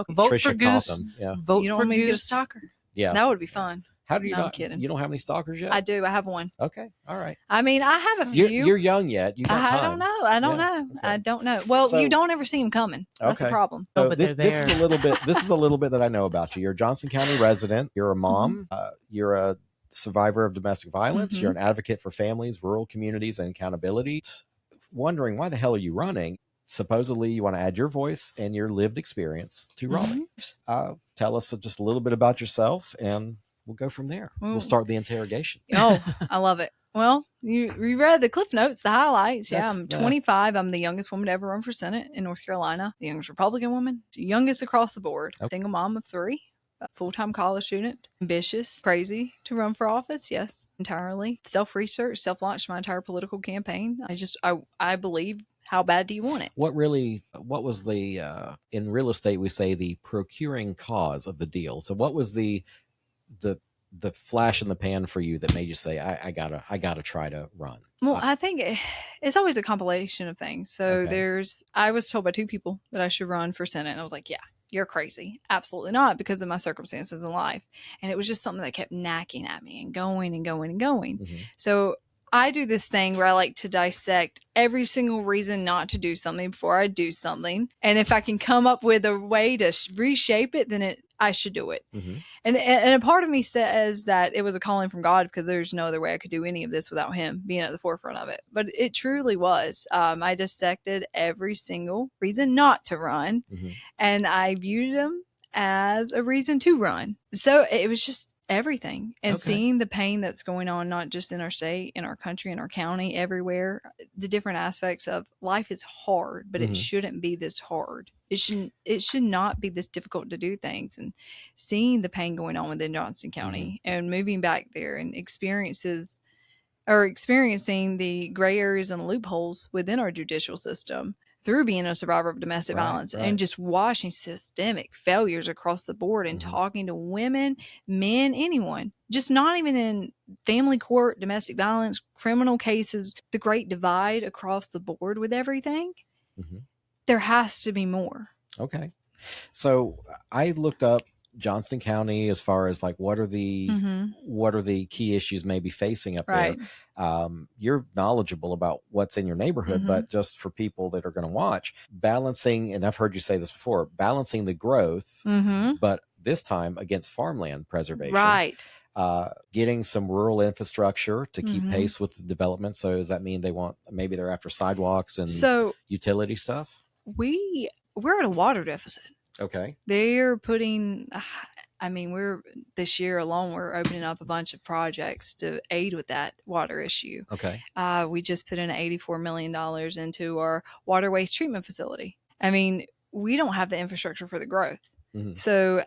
vote Trisha for Goose. Cotham. Yeah. Vote you don't for want me Goose. to get a stalker? Yeah, that would be fun. How do you No, I'm not? kidding. You don't have any stalkers yet? I do. I have one. Okay. All right. I mean, I have a few. You're young yet. You got time. I don't know. I don't Yeah, know. okay. I don't know. Well, So- you don't ever see them coming. That's the Okay. problem. Oh, So but this they're is there. a little bit. This is a little bit that I know about you. You're a Johnston County resident. You're a mom. You're a survivor of domestic violence. Mhm. You're an advocate for families, rural communities, and accountability. Wondering why the hell are you running? Supposedly, you want to add your voice and your lived experience to running. Tell us just a little bit about yourself, and we'll go from there. We'll Well- start the interrogation. Oh, I love it. Well, you read the cliff notes, the highlights. Yeah, That's- I'm 25. I'm the youngest woman to ever run for Senate in North Carolina. The youngest Republican woman, the youngest across the board. Okay. Single mom of 3. A full-time college student. Ambitious, crazy to run for office. Yes, entirely. Self-research, self-launched my entire political campaign. I believe. How bad do you want it? What was the in real estate we say the procuring cause of the deal? So what was the flash in the pan for you that made you say I gotta try to run? Well, I think it's always a compilation of things. So Okay. I was told by 2 people that I should run for Senate, and I was like, yeah, you're crazy. Absolutely not, because of my circumstances in life. And it was just something that kept knacking at me and going and going and going. Mhm. So I do this thing where I like to dissect every single reason not to do something before I do something. And if I can come up with a way to reshape it, then I should do it. Mhm. And a part of me says that it was a calling from God, because there's no other way I could do any of this without him being at the forefront of it. But it truly was. I dissected every single reason not to run, Mhm. and I viewed them as a reason to run. So it was just everything. And Okay. seeing the pain that's going on, not just in our state, in our country, in our county, everywhere, the different aspects of life is hard, but Mhm. it shouldn't be this hard. It should not be this difficult to do things. And seeing the pain going on within Johnston County and moving back there and experiencing the gray areas and loopholes within our judicial system through being a survivor of domestic violence right. and just watching systemic failures across the board and talking to women, men, anyone, just not even in family court, domestic violence, criminal cases, the great divide across the board with everything. Mhm. There has to be more. Okay. So I looked up Johnston County as far as like what are the key issues maybe facing up Right. there. You're knowledgeable about what's in your neighborhood, but just for people that are going to watch, balancing, and I've heard you say this before, balancing the growth, but this time against farmland preservation. Right. Getting some rural infrastructure to keep pace with the development. So does that mean maybe they're after sidewalks and utility stuff? We're at a water deficit. Okay. They're putting, this year alone, we're opening up a bunch of projects to aid with that water issue. Okay. We just put in $84 million into our water waste treatment facility. I mean, we don't have the infrastructure for the growth. So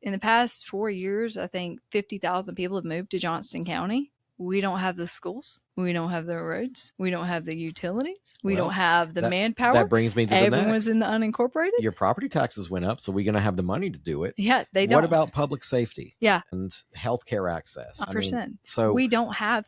in the past 4 years, I think 50,000 people have moved to Johnston County. We don't have the schools. We don't have the roads. We don't have the utilities. We don't have the manpower. That brings me to the Everyone's next. in the unincorporated. Your property taxes went up, so we're going to have the money to do it. Yeah, they don't. What about public safety? Yeah. And healthcare access? 100%. So we don't have.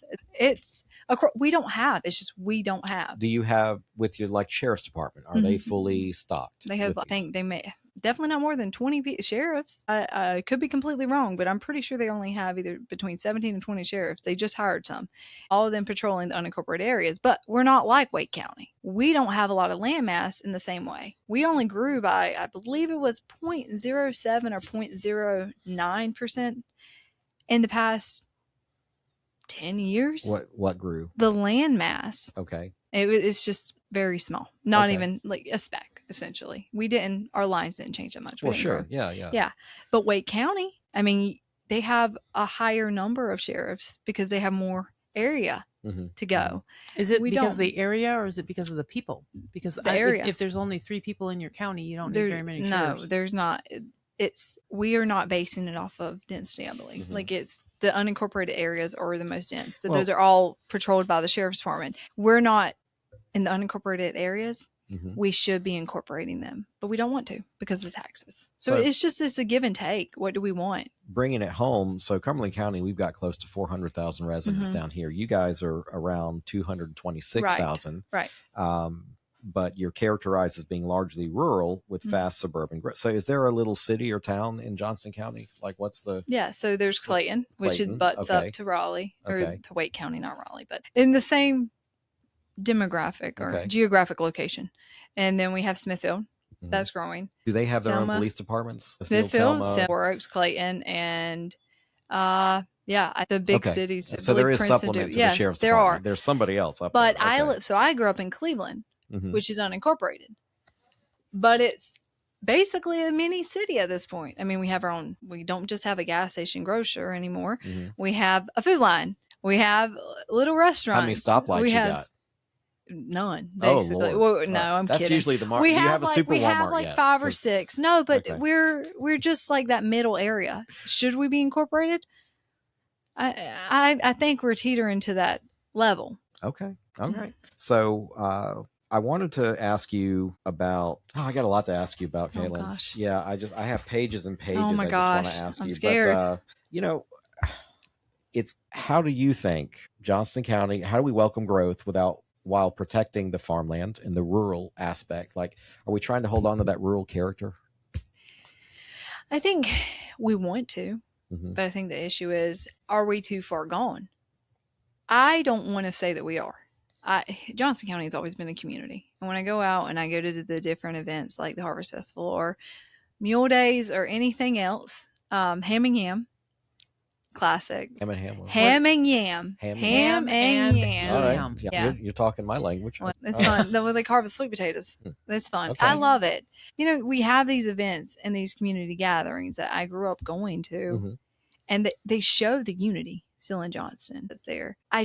We don't have. It's just we don't have. do you have with your sheriff's department? Are they fully stocked? They have. I think they may. Definitely not more than 20 sheriffs. I could be completely wrong, but I'm pretty sure they only have either between 17 and 20 sheriffs. They just hired some, all of them patrolling the unincorporated areas. But we're not like Wake County. We don't have a lot of land mass in the same way. We only grew by, I believe it was 0.07 or 0.09% in the past 10 years. What grew? The land mass. Okay. It's just very small. Not Okay. even like a speck. Essentially, our lines didn't change that much. Well, sure. Yeah. But Wake County, they have a higher number of sheriffs because they have more area to go. Is it We because don't. of the area or is it because of the people? Because area. If there's only 3 people in your county, you don't need very many No, sheriffs. there's not. We are not basing it off of density, I believe. It's the unincorporated areas are the most dense, but those are all patrolled by the sheriff's department. We're not in the unincorporated areas. We should be incorporating them, but we don't want to because of taxes. So it's a give and take. What do we want? Bringing it home. So Cumberland County, we've got close to 400,000 residents down here. You guys are around 226,000. Right. but you're characterized as being largely rural with fast suburban growth. So is there a little city or town in Johnston County? Like what's the... Yeah, so there's Clayton, which Clayton, it butts okay. up to Raleigh, or Okay. to Wake County, not Raleigh, but in the same demographic or Okay. geographic location. And then we have Smithfield. Mhm. That's growing. Do they have their own Selma. police departments? Smithfield, Selma? Four Oaks, Clayton, and the big Okay. cities. So there is Princeton supplement to yes, the sheriff's there department. are. There's somebody else up But there. Okay. I grew up in Cleveland, Mhm. which is unincorporated. But it's basically a mini city at this point. I mean, we have our own, we don't just have a gas station grocer anymore. Mhm. We have a food line. We have little restaurants. How many stoplights you got? None, Oh, basically. Lord. Well, no, I'm That's kidding. usually the mark. We Do you have have a like super we Walmart have like yet? 5 or 'Cause- 6. No, but Okay. we're just like that middle area. Should we be incorporated? I think we're teetering to that level. Okay. All right. So I wanted to ask you about. Oh, I got a lot to ask you about, Oh, Caitlin. gosh. Yeah, I have pages and pages. Oh my I gosh, just want to ask I'm you. scared. But it's how do you think Johnston County? How do we welcome growth while protecting the farmland and the rural aspect? Like, are we trying to hold on to that rural character? I think we want to, Mhm. but I think the issue is, are we too far gone? I don't want to say that we are. Johnston County has always been a community. And when I go out and I go to the different events like the Harvest Festival or Mule Days or anything else, ham and yam, classic. Ham and ham. Ham and yam. Ham and Ham and yam. All right. Yam. Yeah. You're talking my language. Well, it's All right. fun. Then they carve the sweet potatoes. That's fun. Okay. I love it. You know, we have these events and these community gatherings that I grew up going to, Mhm. and they show the unity still in Johnston that's there. I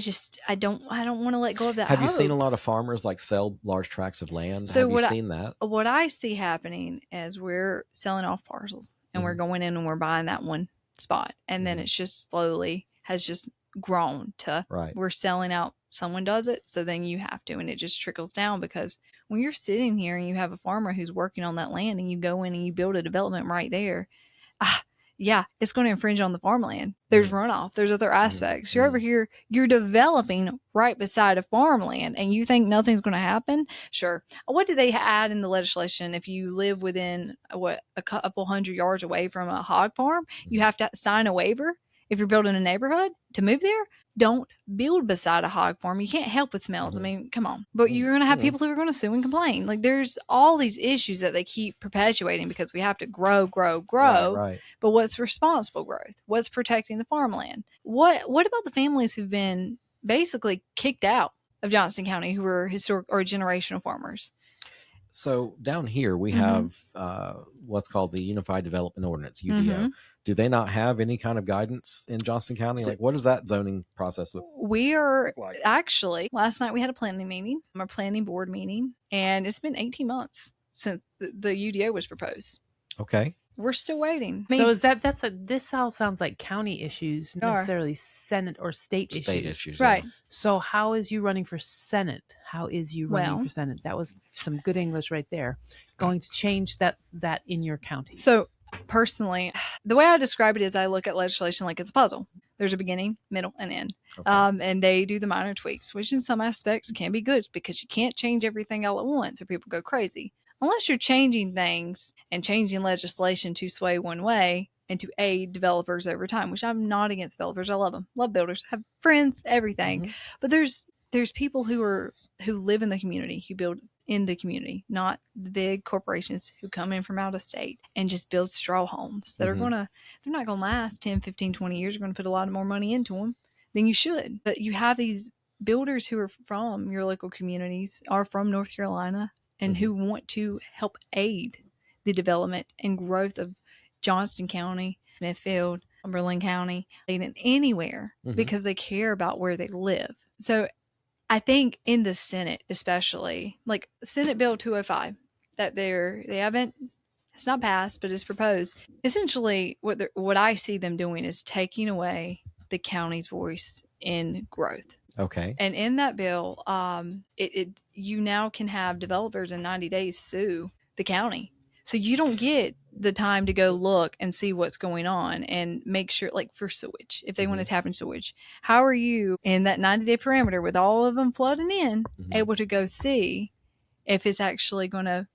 don't want to let go of that. Have you seen a hope. lot of farmers like sell large tracts of land? So Have you what seen that? What I see happening is we're selling off parcels and we're going in and we're buying that one spot, and then Mhm. it's just slowly has just grown to Right. we're selling out. Someone does it, so then you have to, and it just trickles down, because when you're sitting here and you have a farmer who's working on that land and you go in and you build a development right there, yeah, it's going to infringe on the farmland. There's runoff. There's other aspects. You're over here, you're developing right beside a farmland, and you think nothing's going to happen? Sure. What did they add in the legislation? If you live within a couple hundred yards away from a hog farm, you have to sign a waiver if you're building a neighborhood to move there. Don't build beside a hog farm. You can't help with smells. I mean, come on. But you're going to have people who are going to sue and complain. Like, there's all these issues that they keep perpetuating because we have to grow. Right. But what's responsible growth? What's protecting the farmland? What about the families who've been basically kicked out of Johnston County, who were historic or generational farmers? So down here we have what's called the Unified Development Ordinance, UDO. Do they not have any kind of guidance in Johnston County? Like, what does that zoning process look We are like? actually, last night we had a planning board meeting, and it's been 18 months since the UDO was proposed. Okay. We're still waiting. So is this all sounds like county issues, not necessarily Senate or state issues. State issues. Right. So how is you running for Senate? How is you running for Senate? That was some good English right there. Going to change that in your county. So personally, the way I describe it is I look at legislation like it's a puzzle. There's a beginning, middle, and end. Okay. And they do the minor tweaks, which in some aspects can be good, because you can't change everything all at once or people go crazy. Unless you're changing things and changing legislation to sway one way and to aid developers over time, which I'm not against developers. I love them. Love builders. Have friends, everything. But there's people who live in the community, who build in the community, not the big corporations who come in from out of state and just build straw homes that are they're not going to last 10, 15, 20 years. You're going to put a lot more money into them than you should. But you have these builders who are from your local communities, are from North Carolina, and who want to help aid the development and growth of Johnston County, Smithfield, Cumberland County, and anywhere, because they care about where they live. So I think in the Senate, especially, like Senate Bill 205, that it's not passed, but it's proposed. Essentially, what I see them doing is taking away the county's voice in growth. Okay. And in that bill, you now can have developers in 90 days sue the county. So you don't get the time to go look and see what's going on and make sure, like for sewage, if they want to tap in sewage, how are you in that 90-day parameter with all of them flooding in able to go see if it's actually going to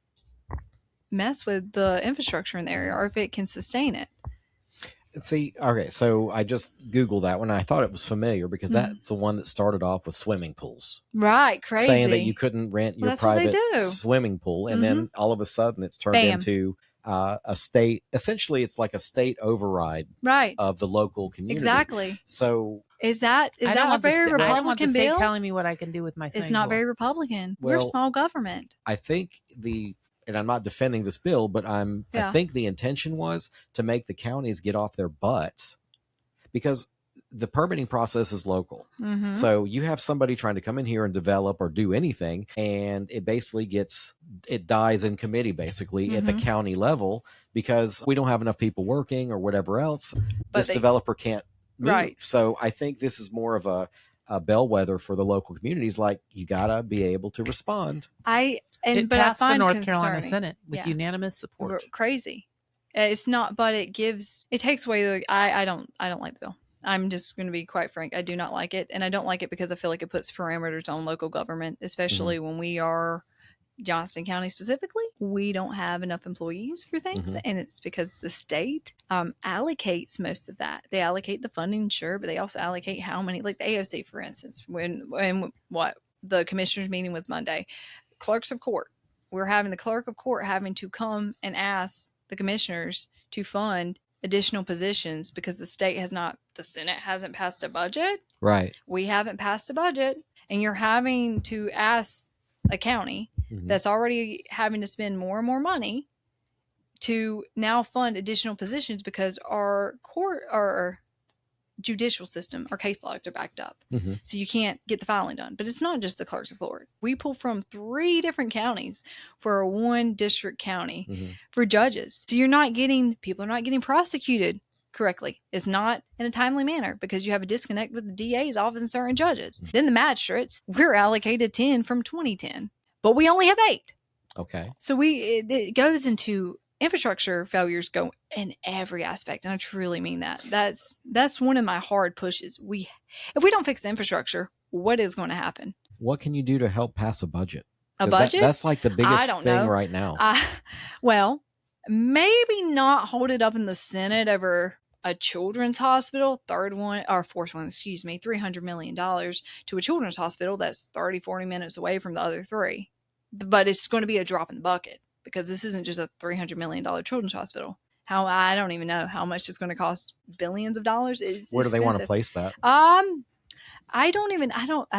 mess with the infrastructure in the area or if it can sustain it. See, okay, so I just Googled that one. I thought it was familiar because that's the one that started off with swimming pools. Right, crazy. Saying that you couldn't rent your private swimming pool. And then all of a sudden it's turned into a state. Essentially, it's like a state override of the local community. Exactly. So is that a very Republican bill? I don't want the state telling me what I can do with my swimming It's not pool. very Republican. We're small government. I think and I'm not defending this bill, but I think the intention was to make the counties get off their butts because the permitting process is local. So you have somebody trying to come in here and develop or do anything, and it basically it dies in committee basically at the county level because we don't have enough people working or whatever else. But this developer can't move. Right. So I think this is more of a bellwether for the local communities. Like, you gotta be able to respond. It passed the North Carolina Senate with unanimous support. Crazy. It's not, but it takes away I don't like the bill. I'm just going to be quite frank. I do not like it. And I don't like it because I feel like it puts parameters on local government, especially when we are Johnston County specifically. We don't have enough employees for things. And it's because the state allocates most of that. They allocate the funding, sure, but they also allocate how many, like the AOC, for instance, when the commissioners meeting was Monday, clerks of court. We're having the clerk of court having to come and ask the commissioners to fund additional positions because the Senate hasn't passed a budget. Right. We haven't passed a budget, and you're having to ask a county that's already having to spend more and more money to now fund additional positions because our judicial system, our case logs are backed up. So you can't get the filing done. But it's not just the clerks of court. We pull from 3 different counties for a 1 district county for judges. So people are not getting prosecuted correctly. It's not in a timely manner because you have a disconnect with the DA's office and certain judges. Then the magistrates, we're allocated 10 from 2010, but we only have 8. Okay. So it goes into infrastructure failures go in every aspect. And I truly mean that. That's one of my hard pushes. If we don't fix the infrastructure, what is going to happen? What can you do to help pass a budget? A budget? That's like the biggest thing right now. Well, maybe not hold it up in the Senate over a children's hospital, $300 million to a children's hospital that's 30-40 minutes away from the other 3. But it's going to be a drop in the bucket because this isn't just a $300 million children's hospital. I don't even know how much it's going to cost. Billions of dollars. Where do they want to place that? I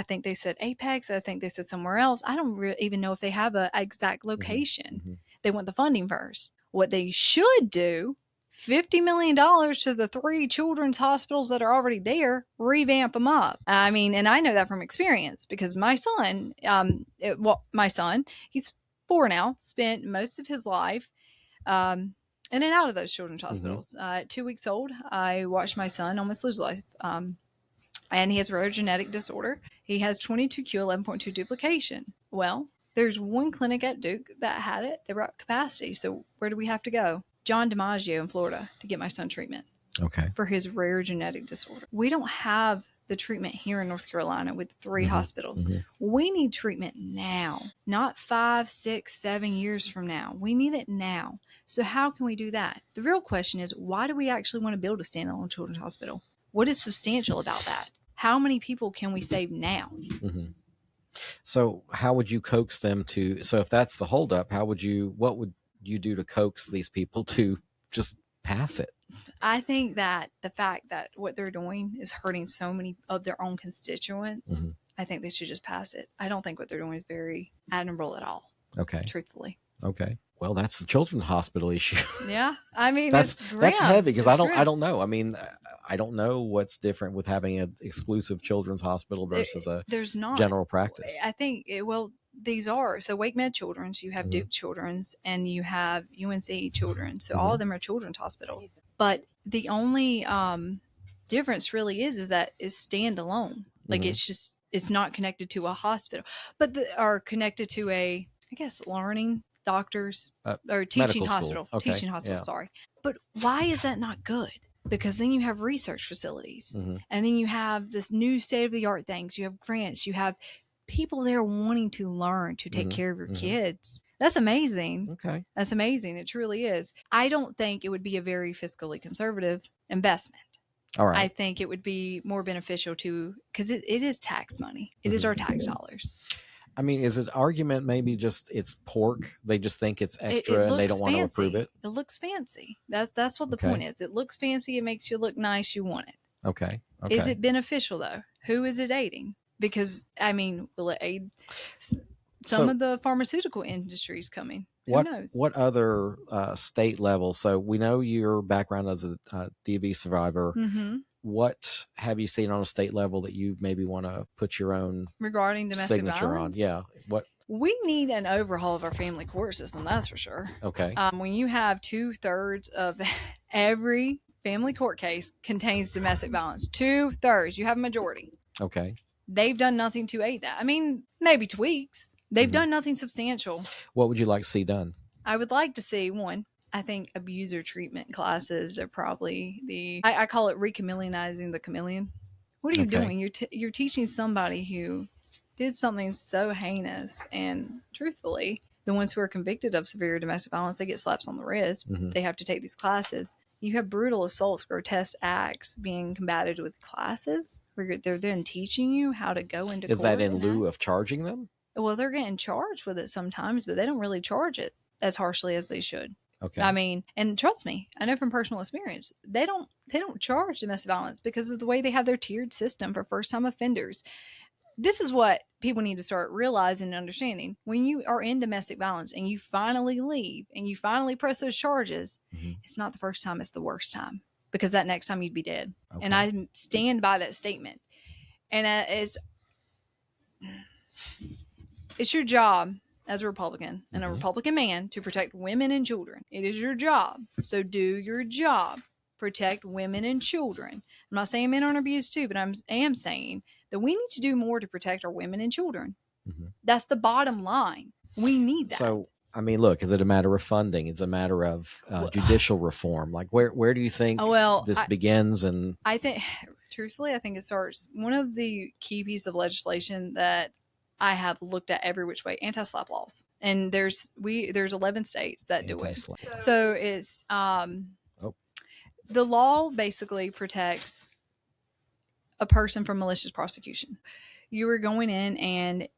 think they said Apex. I think they said somewhere else. I don't even know if they have an exact location. They want the funding first. What they should do, $50 million to the 3 children's hospitals that are already there, revamp them up. I mean, and I know that from experience because my son, he's 4 now, spent most of his life in and out of those children's hospitals. At 2 weeks old, I watched my son almost lose life. And he has a rare genetic disorder. He has 22q11.2 duplication. Well, there's one clinic at Duke that had it. They were at capacity. So where do we have to go? John DiMaggio in Florida to get my son treatment. Okay. For his rare genetic disorder. We don't have the treatment here in North Carolina with 3 hospitals. We need treatment now, not 5, 6, 7 years from now. We need it now. So how can we do that? The real question is, why do we actually want to build a standalone children's hospital? What is substantial about that? How many people can we save now? So how would you coax them so if that's the holdup, what would you do to coax these people to just pass it? I think that the fact that what they're doing is hurting so many of their own constituents, I think they should just pass it. I don't think what they're doing is very admirable at all. Okay. Truthfully. Okay. Well, that's the children's hospital issue. Yeah. I mean, that's heavy because I don't know. I mean, I don't know what's different with having an exclusive children's hospital versus there's not general practice. I think these are Wake Med Children's, you have Duke Children's, and you have UNC Children's. So all of them are children's hospitals. But the only difference really is that it's standalone. Like it's not connected to a hospital, but are connected to learning doctors or teaching hospital. Okay. Teaching hospital, sorry. But why is that not good? Because then you have research facilities, and then you have this new state-of-the-art things. You have grants. You have people there wanting to learn to take care of your kids. That's amazing. Okay. That's amazing. It truly is. I don't think it would be a very fiscally conservative investment. All right. I think it would be more beneficial to, because it is tax money. It is our tax dollars. I mean, is it argument maybe just it's pork? They just think it's extra and they don't want to approve it? It looks fancy. That's what the point is. It looks fancy. It makes you look nice. You want it. Okay. Is it beneficial, though? Who is it aiding? Because, I mean, will it aid some of the pharmaceutical industries coming? Who knows? What other state level? So we know your background as a DV survivor. What have you seen on a state level that you maybe want to put your own regarding domestic signature violence? on? Yeah. What? We need an overhaul of our family court system. That's for sure. Okay. When you have 2/3 of every family court case contains domestic violence, 2/3, you have a majority. Okay. They've done nothing to aid that. I mean, maybe tweaks. They've done nothing substantial. What would you like to see done? I would like to see, one, I think abuser treatment classes are probably I call it rechameleonizing the chameleon. What are you doing? You're teaching somebody who did something so heinous, and truthfully, the ones who are convicted of severe domestic violence, they get slaps on the wrist. They have to take these classes. You have brutal assaults, grotesque acts being combated with classes where they're then teaching you how to go into court. Is that in lieu of charging them? Well, they're getting charged with it sometimes, but they don't really charge it as harshly as they should. Okay. I mean, and trust me, I know from personal experience, they don't charge domestic violence because of the way they have their tiered system for first-time offenders. This is what people need to start realizing and understanding. When you are in domestic violence and you finally leave and you finally press those charges, it's not the first time, it's the worst time, because that next time you'd be dead. Okay. And I stand by that statement. And it's your job as a Republican and a Republican man to protect women and children. It is your job. So do your job. Protect women and children. I'm not saying men aren't abused too, but I am saying that we need to do more to protect our women and children. That's the bottom line. We need that. So, I mean, look, is it a matter of funding? Is it a matter of judicial reform? Like, where do you think this begins? And I think, truthfully, I think it starts. One of the key pieces of legislation that I have looked at every which way, anti-SLAPP laws, and there's 11 states that do it. So it's the law basically protects a person from malicious prosecution. You are going in and,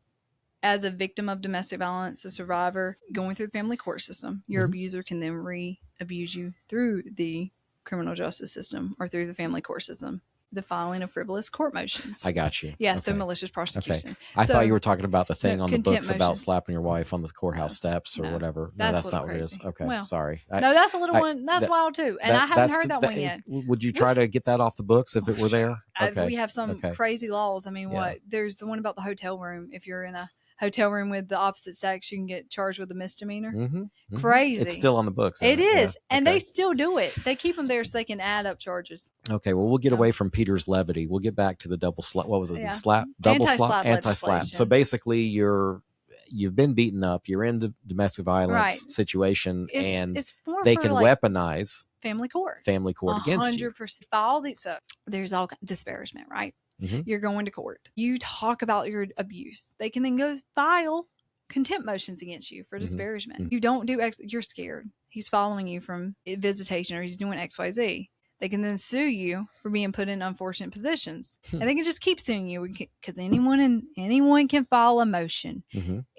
as a victim of domestic violence, a survivor, going through the family court system, your abuser can then re-abuse you through the criminal justice system or through the family court system. The filing of frivolous court motions. I got you. Yeah, so malicious prosecution. Okay. I thought you were talking about the thing on the books about motions. slapping your wife on the courthouse steps or whatever. No, that's not what it is. Okay, well, sorry. No, that's a little one. That's wild too. And I haven't heard that one yet. Would you try to get that off the books if it were there? Okay. We have some crazy laws. I mean, there's the one about the hotel room. If you're in a hotel room with the opposite sex, you can get charged with a misdemeanor. Crazy. It's still on the books. It is. Yeah. And they still do it. They keep them there so they can add up charges. Okay. Well, we'll get away from Peter's levity. We'll get back to the double slap. What was it? The double slap, anti-slap. So basically you've been beaten up. You're in the domestic violence situation, and they can weaponize family court against you. 100%. So there's all disparagement, right? You're going to court. You talk about your abuse. They can then go file contempt motions against you for disparagement. You don't do you're scared. He's following you from visitation or he's doing XYZ. They can then sue you for being put in unfortunate positions. And they can just keep suing you because anyone can file a motion.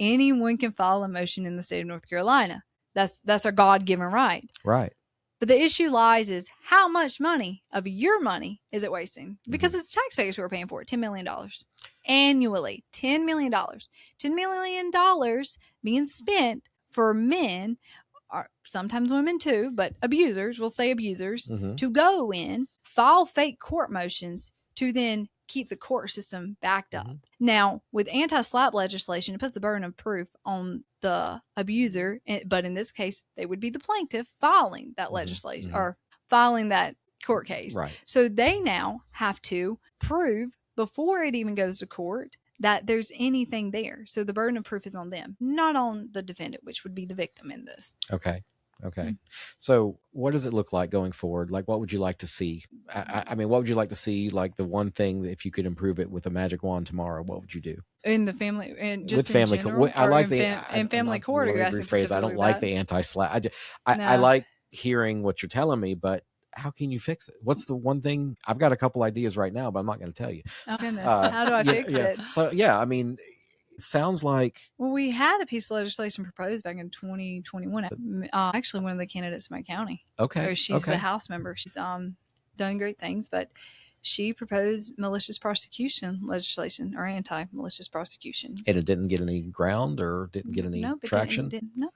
Anyone can file a motion in the state of North Carolina. That's our God-given right. Right. But the issue lies is how much money of your money is it wasting? Because it's taxpayers who are paying for it. $10 million annually. $10 million. $10 million being spent for men, or sometimes women too, but abusers, we'll say abusers, to go in, file fake court motions to then keep the court system backed up. Now, with anti-SLAPP legislation, it puts the burden of proof on the abuser, but in this case, they would be the plaintiff filing that legislation or filing that court case. Right. So they now have to prove before it even goes to court that there's anything there. So the burden of proof is on them, not on the defendant, which would be the victim in this. Okay. Okay. So what does it look like going forward? Like, what would you like to see? I mean, what would you like to see? Like the one thing that if you could improve it with a magic wand tomorrow, what would you do? In the family and just With family, in general, I like the in family court. Are you asking rephrase. I don't specifically like that? the anti-slap. I No. like hearing what you're telling me, but how can you fix it? What's the one thing? I've got a couple ideas right now, but I'm not going to tell you. Oh goodness, how do I fix it? So yeah, I mean, it sounds like. Well, we had a piece of legislation proposed back in 2021. Actually, one of the candidates in my county. Okay. She's the House member. She's done great things, but she proposed malicious prosecution legislation or anti-malicious prosecution. And it didn't get any ground or didn't get any traction? No,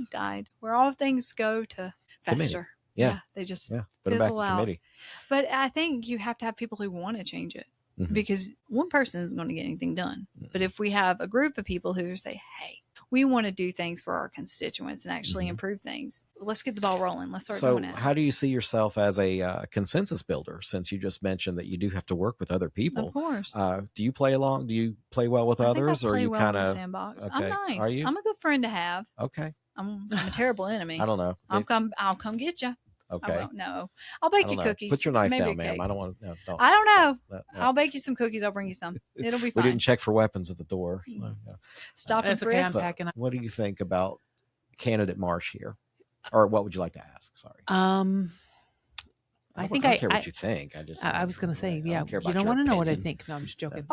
died. Where all things go to fester. Yeah. They just put it back in committee. But I think you have to have people who want to change it. Because one person isn't going to get anything done. But if we have a group of people who say, hey, we want to do things for our constituents and actually improve things, let's get the ball rolling. Let's start doing it. So how do you see yourself as a consensus builder, since you just mentioned that you do have to work with other people? Of course. Do you play along? Do you play well with others? Or you kind of sandbox? Okay. I'm nice. Are you? I'm a good friend to have. Okay. I'm a terrible enemy. I don't know. I'll come get you. Okay. I won't. No. I'll bake you cookies. Put your knife Maybe down, ma'am. I don't want to. No, don't. I don't know. No. I'll bake you some cookies. I'll bring you some. It'll be fine. We didn't check for weapons at the door. No. Stop and frisk. What do you think about candidate Marsh here? Or what would you like to ask? Sorry. I don't care what you think. I was going to say, yeah, you don't want to know what I think. No, I'm just joking.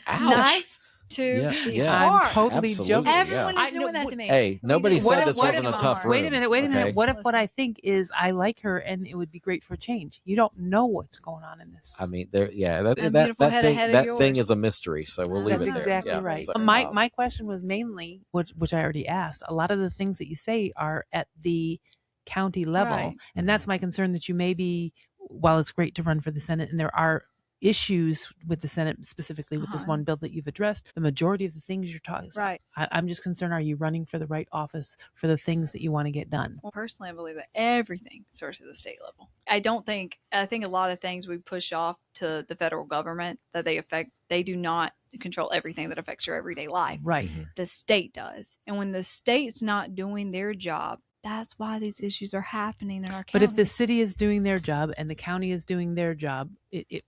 Knife to the heart. I'm totally joking. Everyone is doing that to me. Hey, nobody said this wasn't a tough room. Wait a minute. What if what I think is I like her and it would be great for change? You don't know what's going on in this. I mean, that thing is a mystery, so we'll leave it there. That's exactly right. So, my question was mainly, which I already asked, a lot of the things that you say are at the county level. Right. And that's my concern, that you may be, while it's great to run for the Senate and there are issues with the Senate, specifically with this one bill that you've addressed, the majority of the things you're talking about. Right. I'm just concerned, are you running for the right office for the things that you want to get done? Well, personally, I believe that everything starts at the state level. I think a lot of things we push off to the federal government that they do not control everything that affects your everyday life. Right. The state does. And when the state's not doing their job, that's why these issues are happening in our county. But if the city is doing their job and the county is doing their job,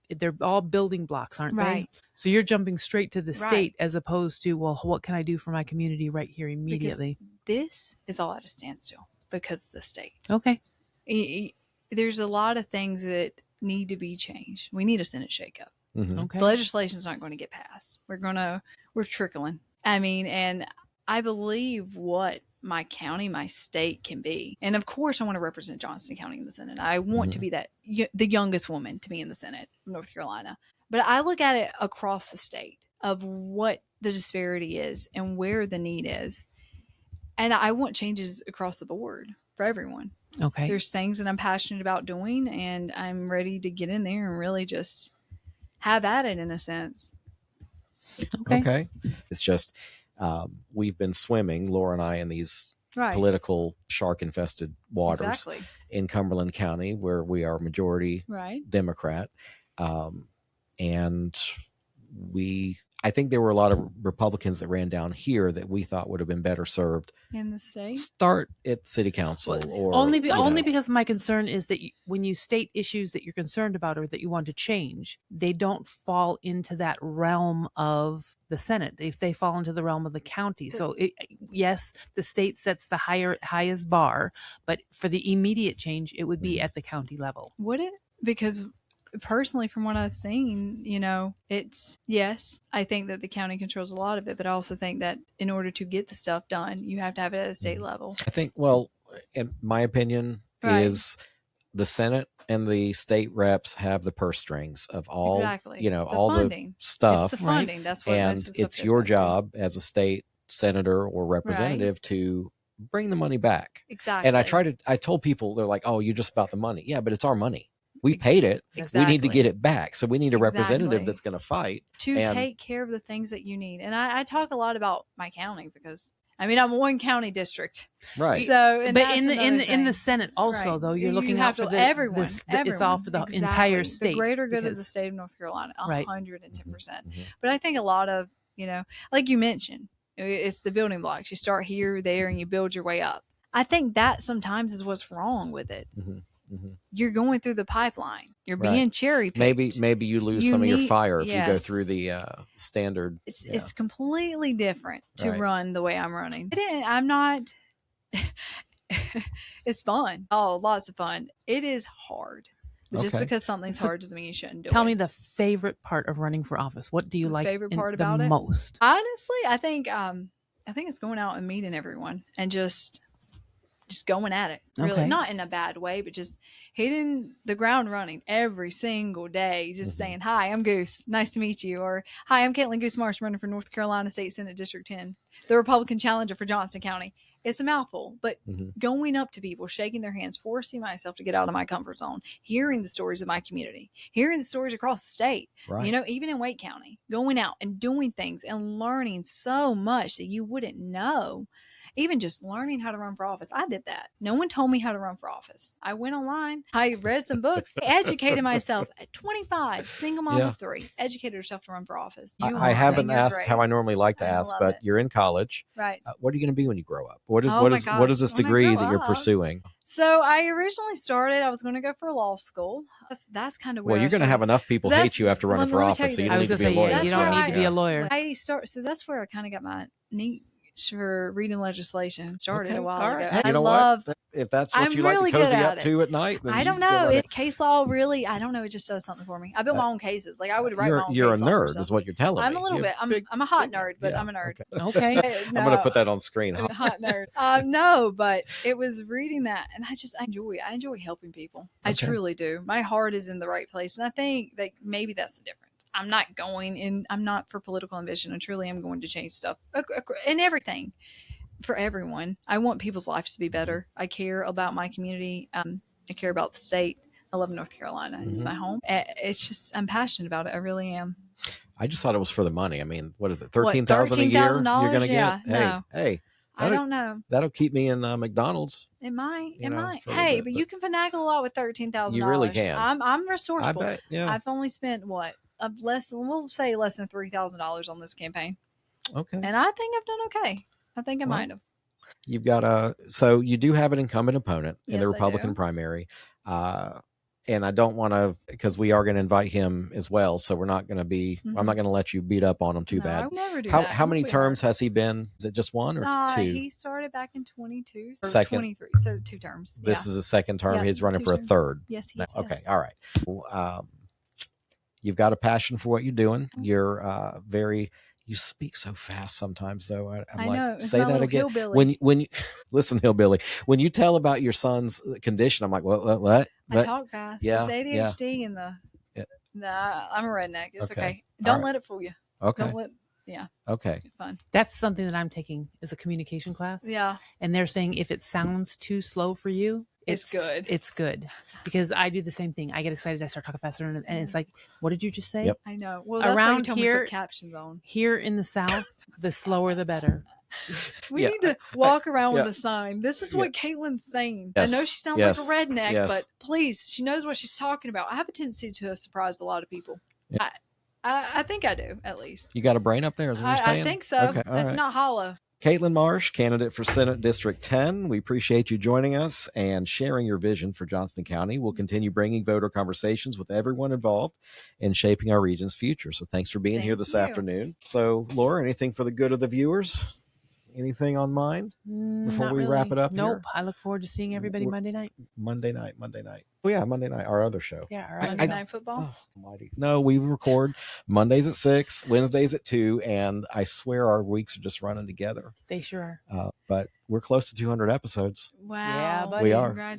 they're all building blocks, aren't right. they? So you're jumping straight to the right. state as opposed to, well, what can I do for my community right here immediately? Because this is all at a standstill because of the state. Okay. There's a lot of things that need to be changed. We need a Senate shakeup. Okay. The legislation's not going to get passed. We're trickling. I mean, and I believe what my county, my state can be. And of course, I want to represent Johnston County in the Senate. I want to be the youngest woman to be in the Senate of North Carolina. But I look at it across the state of what the disparity is and where the need is. And I want changes across the board for everyone. Okay. There's things that I'm passionate about doing, and I'm ready to get in there and really just have at it in a sense. Okay. It's just, we've been swimming, Laura and I, in these political shark-infested waters in Cumberland County, where we are majority Democrat. And I think there were a lot of Republicans that ran down here that we thought would have been better served in the state. Start at city council, or only because my concern is that when you state issues that you're concerned about or that you want to change, they don't fall into that realm of the Senate. They fall into the realm of the county. So yes, the state sets the highest bar, but for the immediate change, it would be at the county level. Would it? Because personally, from what I've seen, it's, yes, I think that the county controls a lot of it, but I also think that in order to get the stuff done, you have to have it at a state level. I think, well, in my opinion, is the Senate and the state reps have the purse strings of all, all funding. The stuff. It's the funding. That's what and it's your job as a state senator or representative to bring the money back. Exactly. And I told people, they're like, oh, you're just about the money. Yeah, but it's our money. We paid it. Exactly. We need to get it back. So we need a representative that's going to fight. To take care of the things that you need. And I talk a lot about my county because, I'm one county district. Right. So, but in the Senate also, though, you're looking out for everyone. It's all for the entire state. The greater good of the state of North Carolina, 110%. But I think a lot of, like you mentioned, it's the building blocks. You start here, there, and you build your way up. I think that sometimes is what's wrong with it. You're going through the pipeline. You're being cherry picked. Maybe you lose some of your fire if you go Yes. through the standard. It's completely different to run the way I'm running. I'm not. It's fun. Oh, lots of fun. It is hard. But just because something's hard doesn't mean you shouldn't do it. Tell me the favorite part of running for office. What do you like favorite part about the it? most? Honestly, I think it's going out and meeting everyone and just going at it. Really, Okay. not in a bad way, but just hitting the ground running every single day. Just saying, "Hi, I'm Goose. Nice to meet you," or "Hi, I'm Caitlin Goose Marsh, running for North Carolina State Senate District 10, the Republican challenger for Johnston County." It's a mouthful, but going up to people, shaking their hands, forcing myself to get out of my comfort zone, hearing the stories of my community, hearing the stories across the state, even in Wake County, going out and doing things and learning so much that you wouldn't know. Even just learning how to run for office. I did that. No one told me how to run for office. I went online. I read some books. Educated myself at 25, single mom of 3. Educated herself to run for office. I haven't asked how I normally like to ask, but you're in college. Right. What are you going to be when you grow up? What is this degree that you're pursuing? So I originally started, I was going to go for law school. That's kind of where you're going to have enough people hate you after running for office. So you don't need to be a lawyer. You don't need to be a lawyer. So that's where I kind of got my niche for reading legislation started a while ago. Hey, I love if that's what I'm you like really to cozy good up at to at night. Then I don't know. Case law really, I don't know. It just does something for me. I build my own cases. Like I would write my own You're case a law nerd, is what you're telling me. I'm a little bit. I'm a hot nerd, but I'm a nerd. Okay. I'm going to put that on screen. Hot nerd. No, but it was reading that, and I enjoy helping people. I truly do. My heart is in the right place, and I think that maybe that's the difference. I'm not for political ambition. I truly am going to change stuff and everything. For everyone. I want people's lives to be better. I care about my community. I care about the state. I love North Carolina. It's my home. It's just, I'm passionate about it. I really am. I just thought it was for the money. I mean, what is it? $13,000 a year you're going to get? No. Hey, I don't know. That'll keep me in McDonald's. It might. Hey, but you can finagle a lot with $13,000. You really can. I'm resourceful. I bet, yeah. I've only spent less than $3,000 on this campaign. Okay. And I think I've done okay. I think I might have. You've got so you do have an incumbent opponent in the Republican primary. And I don't want to, because we are going to invite him as well. So we're not going to be, I'm not going to let you beat up on him too bad. I would never do that. How many terms has he been? Is it just one or two? He started back in 22, second. 23. So 2 terms. This is a second term. He's running for a third. Yes, he is. Okay. All right. You've got a passion for what you're doing. You're you speak so fast sometimes, though. I'm like, know. Say that again. Hillbilly. When you listen, hillbilly, when you tell about your son's condition, I'm like, what? I talk fast. Yeah, it's ADHD and I'm a redneck. It's okay. Don't let it fool you. Okay. Okay. It's fun. That's something that I'm taking as a communication class. Yeah. And they're saying if it sounds too slow for you, it's good. It's good, because I do the same thing. I get excited. I start talking faster, and it's like, what did you just say? Yep. I know. Well, that's around why you here, me to put captions on. Here in the South, the slower the better. We need to walk around with a sign. This is what Caitlin's saying. Yes. I know she sounds like a redneck, but please, she knows what she's talking about. I have a tendency to surprise a lot of people. Yeah. I think I do, at least. You got a brain up there, is what you're saying? I think so. Okay. It's not hollow. Caitlin Marsh, candidate for Senate District 10. We appreciate you joining us and sharing your vision for Johnston County. We'll continue bringing voter conversations with everyone involved in shaping our region's future. So thanks for being here this afternoon. So, Laura, anything for the good of the viewers? Anything on mind before we wrap it up? Nope. I look forward to seeing everybody Monday night. Monday night. Oh yeah, Monday night, our other show. Yeah, our Monday Night Football. Oh, almighty. No, we record Mondays at 6, Wednesdays at 2, and I swear our weeks are just running together. They sure are. But we're close to 200 episodes. Wow. Yeah, buddy.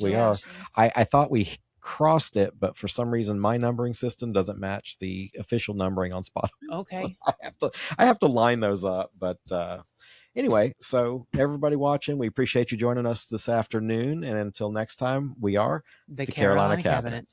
We are. I thought we crossed it, but for some reason my numbering system doesn't match the official numbering on Spotify. Okay. So I have to line those up, but anyway, so everybody watching, we appreciate you joining us this afternoon. And until next time, we are the Carolina Cabinet.